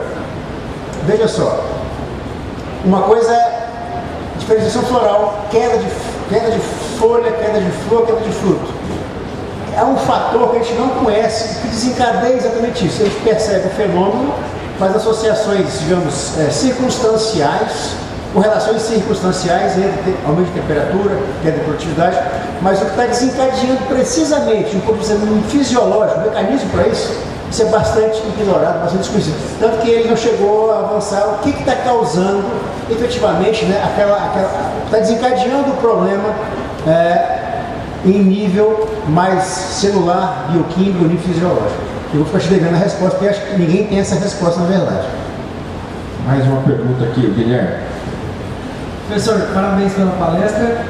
veja só, uma coisa é diferenciação floral, queda de folha, queda de flor, queda de fruto. É um fator que a gente não conhece, que desencadeia exatamente isso. A gente percebe o fenômeno, faz associações, digamos, circunstanciais, correlações circunstanciais entre aumento de temperatura, queda de produtividade, mas o que está desencadeando precisamente, um pouco dizendo, fisiológico, um mecanismo para isso é bastante ignorado, bastante desconhecido. Tanto que ele não chegou a avançar o que está causando efetivamente, né, está desencadeando o problema em nível mais celular, bioquímico, nível fisiológico. Eu vou ficar te devendo a resposta, porque acho que ninguém tem essa resposta na verdade. Mais uma pergunta aqui, Guilherme. Professor, parabéns pela palestra.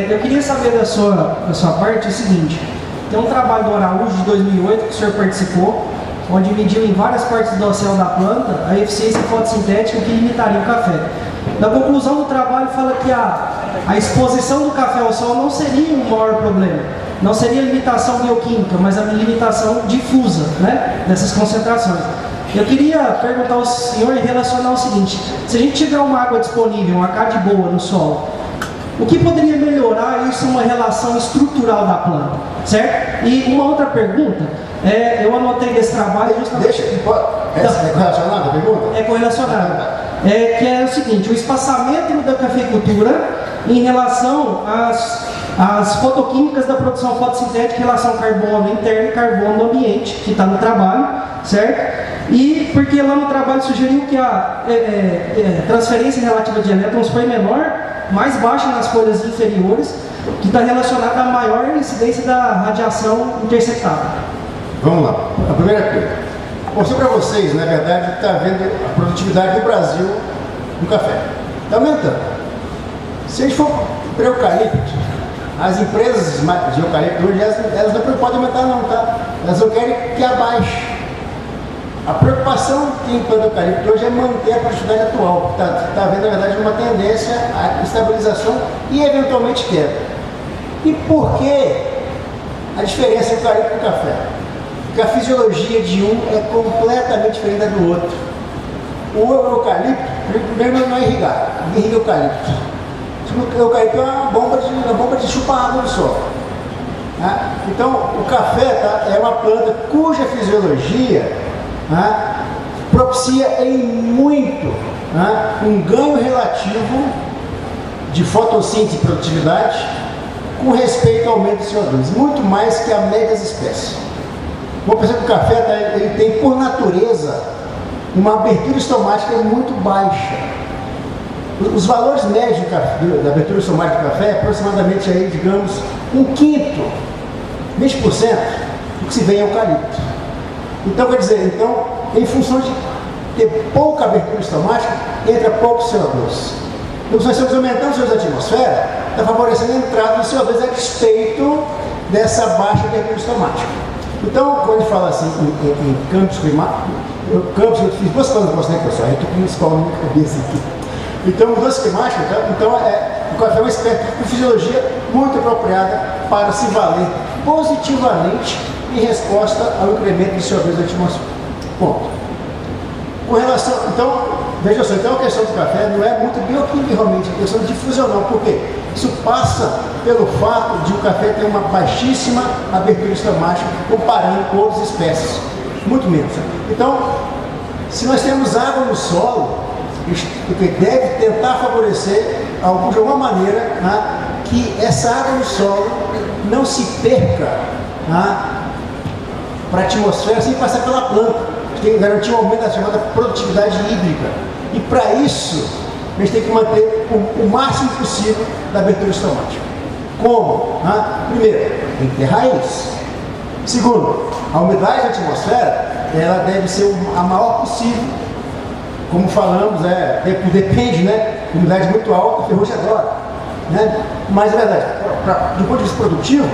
Eu queria saber da sua parte o seguinte: tem um trabalho do Araújo de 2008 que o senhor participou, onde mediu em várias partes do céu da planta a eficiência fotossintética que limitaria o café. Na conclusão do trabalho fala que a exposição do café ao sol não seria o maior problema, não seria a limitação bioquímica, mas a limitação difusa, né, dessas concentrações. Eu queria perguntar ao senhor e relacionar o seguinte: se a gente tiver uma água disponível, uma CAD boa no solo, o que poderia melhorar isso uma relação estrutural da planta, certo? E uma outra pergunta, eu anotei desse trabalho justamente... É correlacionada a pergunta? É correlacionada. Que é o seguinte: o espaçamento da cafeicultura em relação às fotoquímicas da produção fotossintética em relação ao carbono interno e carbono do ambiente, que está no trabalho, certo? E porque lá no trabalho sugeriu que a transferência relativa de elétrons foi menor, mais baixa nas folhas inferiores, que está relacionada à maior incidência da radiação interceptada. Vamos lá. A primeira coisa, mostrei para vocês, na verdade, está vendo a produtividade do Brasil no café. Está aumentando. Se a gente for para eucalipto, as empresas de eucalipto hoje, elas não podem aumentar não, tá? Elas não querem que abaixe. A preocupação que tem planta eucalipto hoje é manter a produtividade atual. Está havendo, na verdade, uma tendência à estabilização e, eventualmente, queda. E por que a diferença do eucalipto para o café? Porque a fisiologia de um é completamente diferente da do outro. O eucalipto, primeiro, não é irrigado. Ninguém irriga eucalipto. O eucalipto é uma bomba de chupar água do solo. Então, o café é uma planta cuja fisiologia propicia em muito um ganho relativo de fotossíntese e produtividade com respeito ao aumento de CO2, muito mais que a média das espécies. Vamos pensar que o café ele tem, por natureza, uma abertura estomática muito baixa. Os valores médios da abertura estomática do café é aproximadamente, aí, digamos, 1/5, 20% do que se vê em eucalipto. Então, quer dizer, em função de ter pouca abertura estomática, entra pouco CO2. Então, se nós estamos aumentando o CO2 da atmosfera, está favorecendo a entrada do CO2 a despeito dessa baixa abertura estomática. Então, quando a gente fala assim em campos climáticos, eu fiz 2 coisas para você, pessoal, eu estou com uma escola na minha cabeça aqui. Então, mudança climática, então o café é uma espécie de fisiologia muito apropriada para se valer positivamente em resposta ao incremento de CO2 da atmosfera. Ponto. Com relação, então, veja só, então a questão do café não é muito bioquímica realmente, é questão difusional. Por quê? Isso passa pelo fato de o café ter uma baixíssima abertura estomática comparando com outras espécies, muito menos. Então, se nós temos água no solo, deve tentar favorecer de alguma maneira, né, que essa água no solo não se perca, né, para a atmosfera sem passar pela planta. Tem que garantir um aumento da chamada produtividade hídrica. E para isso, a gente tem que manter o máximo possível da abertura estomática. Como? Né? Primeiro, tem que ter raiz. Segundo, a umidade da atmosfera, ela deve ser a maior possível. Como falamos, depende, né? Umidade muito alta, ferrugem adora. Né? Mas é verdade, do ponto de vista produtivo,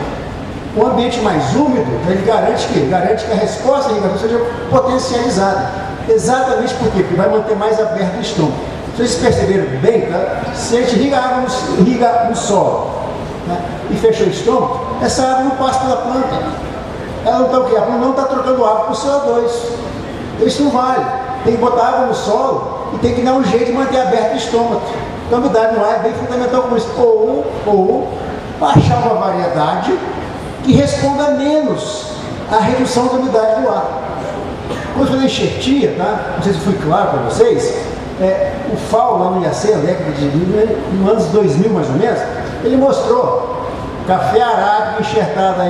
o ambiente mais úmido, ele garante que a resposta à irrigação seja potencializada. Exatamente por quê? Porque vai manter mais aberto o estômago. Vocês perceberam bem, tá? Se a gente irriga no solo, né, e fechou o estômago, essa água não passa pela planta. Ela não está o quê? A planta não está trocando água por CO2. Isso não vale. Tem que botar água no solo e tem que dar um jeito de manter aberto o estômago. Então a umidade no ar é bem fundamental com isso. Ou baixar uma variedade que responda menos à redução da umidade do ar. Quando eu falei enxertia, tá? Não sei se foi claro para vocês, o FAO lá no IAC, na década no anos 2000 mais ou menos, ele mostrou café arábico enxertado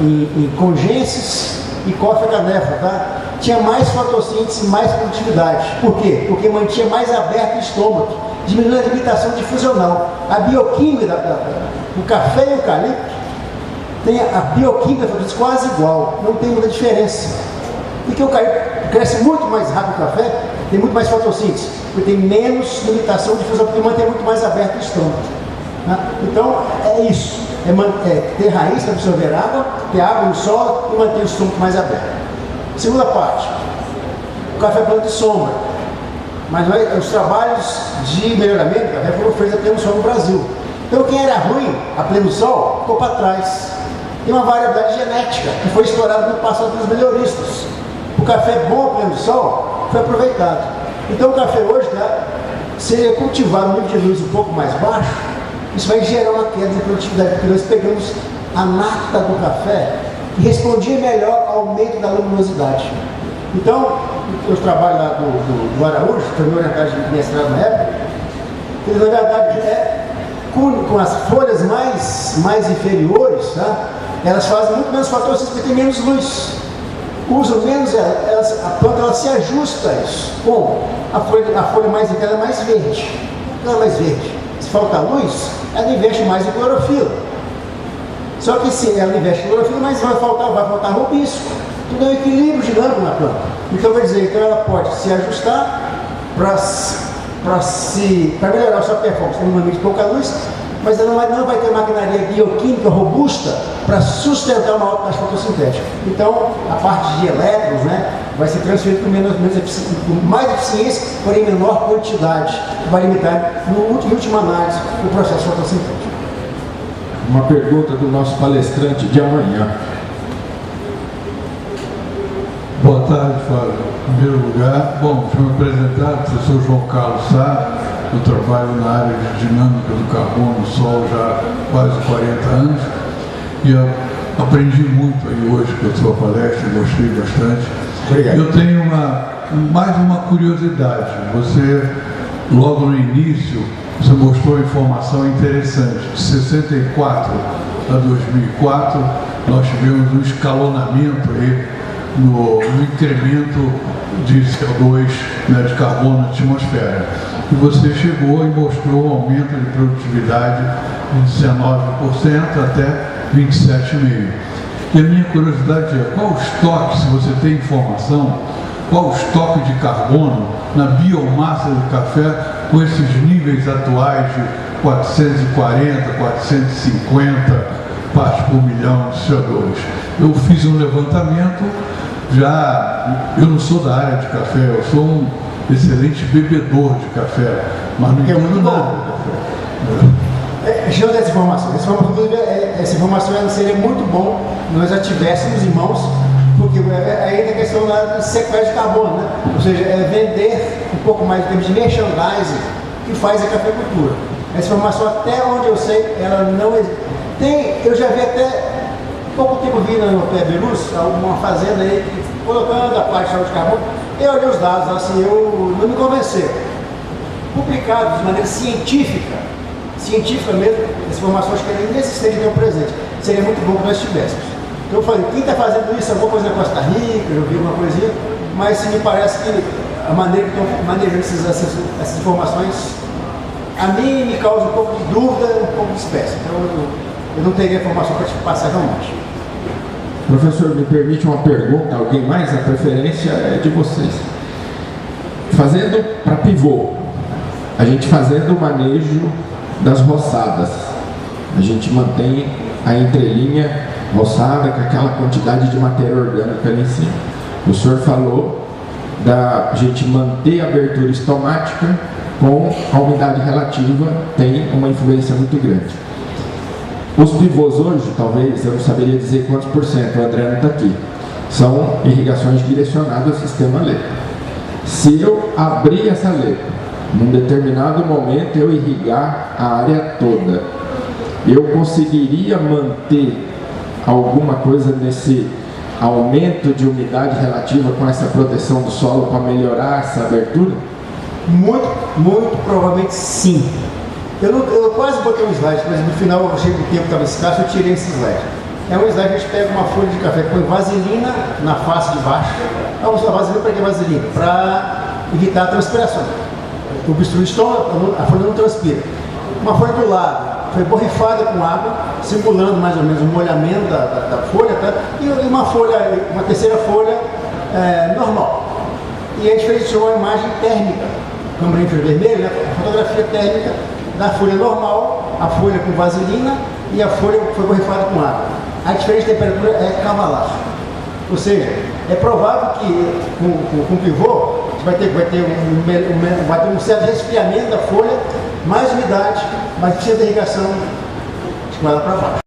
em congêncies e coffea canefa, tá? Tinha mais fotossíntese, mais produtividade. Por quê? Porque mantinha mais aberto o estômago, diminuindo a limitação difusional. A bioquímica do café e o eucalipto tem a bioquímica quase igual, não tem muita diferença. Porque o eucalipto cresce muito mais rápido o café, tem muito mais fotossíntese, porque tem menos limitação de difusão, porque mantém muito mais aberto o estômago. Né? Então, é isso. Ter raiz para absorver água, ter água no solo e manter o estômago mais aberto. Segunda parte, o café é planta de sombra. Mas os trabalhos de melhoramento do café foram feitos a pleno sol no Brasil. Então, quem era ruim a pleno sol, ficou para trás. Tem uma variabilidade genética que foi explorada no passado pelos melhoristas. O café bom a pleno sol foi aproveitado. Então o café hoje, se ele é cultivado no nível de luz um pouco mais baixo, isso vai gerar uma queda de produtividade, porque nós pegamos a nata do café que respondia melhor ao aumento da luminosidade. Então, os trabalhos lá do Araújo, que foi meu orientador de mestrado na época, ele na verdade com as folhas mais inferiores, tá? Elas fazem muito menos fotossíntese porque tem menos luz. Usam menos, a planta ela se ajusta a isso. Como? A folha mais interna é mais verde. Não é mais verde. Se falta luz, ela investe mais em clorofila. Só que se ela investe em clorofila, mas vai faltar rubisco. Tudo é um equilíbrio dinâmico na planta. Então vai dizer, então ela pode se ajustar para melhorar a sua performance. Tem normalmente pouca luz, mas ela não vai ter maquinaria bioquímica robusta para sustentar uma alta taxa fotossintética. Então, a parte de elétrons, né, vai ser transferida com mais eficiência, porém menor quantidade, que vai limitar, em última análise, o processo fotossintético. Uma pergunta do nosso palestrante de amanhã. Boa tarde, Fábio. Em primeiro lugar, deixa eu me apresentar, professor João Carlos Sá. Eu trabalho na área de dinâmica do carbono no solo já há quase 40 anos e aprendi muito aí hoje com a sua palestra, gostei bastante. Obrigado. Eu tenho mais uma curiosidade. Você, logo no início, você mostrou informação interessante. De 64 a 2004, nós tivemos um escalonamento aí no incremento de CO2, né, de carbono na atmosfera. E você chegou e mostrou um aumento de produtividade de 19% até 27,5%. E a minha curiosidade é, qual o estoque, se você tem informação, qual o estoque de carbono na biomassa do café com esses níveis atuais de 440, 450 partes por milhão de CO2? Eu fiz um levantamento, eu não sou da área de café, eu sou um excelente bebedor de café, mas não entendo nada de café. Achando essa informação. Essa informação seria muito bom nós já tivéssemos em mãos, porque aí tem a questão da sequestro de carbono, né? Ou seja, é vender um pouco mais em termos de merchandising que faz a cafeicultura. Essa informação, até onde eu sei, ela não tem. Eu já vi até pouco tempo vi no Pé Belus, uma fazenda aí colocando a parte de carbono. Eu olhei os dados, assim, eu não me convenceu. Publicados de maneira científica mesmo, essa informação acho que era inexistente no meu presente. Seria muito bom que nós tivéssemos. Então eu falei, quem está fazendo isso, alguma coisa na Costa Rica, eu vi alguma coisinha, mas me parece que a maneira que estão manejando essas informações, a mim me causa um pouco de dúvida, um pouco de espécie. Então eu não teria informação para te passar realmente. Professor, me permite uma pergunta, alguém mais? A preferência é de vocês. Fazendo para pivô, a gente fazendo o manejo das roçadas, a gente mantém a entrelinha roçada com aquela quantidade de matéria orgânica ali em cima. O senhor falou da gente manter a abertura estomática com a umidade relativa, tem uma influência muito grande. Os pivôs hoje, talvez, eu não saberia dizer quantos por cento, o André não está aqui, são irrigações direcionadas ao sistema letra. Se eu abrir essa letra, num determinado momento eu irrigar a área toda, eu conseguiria manter alguma coisa nesse aumento de umidade relativa com essa proteção do solo para melhorar essa abertura? Muito provavelmente sim. Eu quase botei um slide, mas no final eu achei que o tempo estava escasso, eu tirei esse slide. É um slide que a gente pega uma folha de café, põe vaselina na face de baixo. Vamos usar vaselina para que vaselina? Para evitar a transpiração. Obstrui o estômago, a folha não transpira. Uma folha do lado foi borrifada com água, simulando mais ou menos o molhamento da folha, tá? E uma terceira folha normal. E a gente fez uma imagem térmica, câmera infravermelha, a fotografia térmica da folha normal, a folha com vaselina e a folha que foi borrifada com água. A diferença de temperatura é cavalar. Ou seja, é provável que com pivô vai ter um certo resfriamento da folha, mais umidade, mas precisa de irrigação de lá para baixo.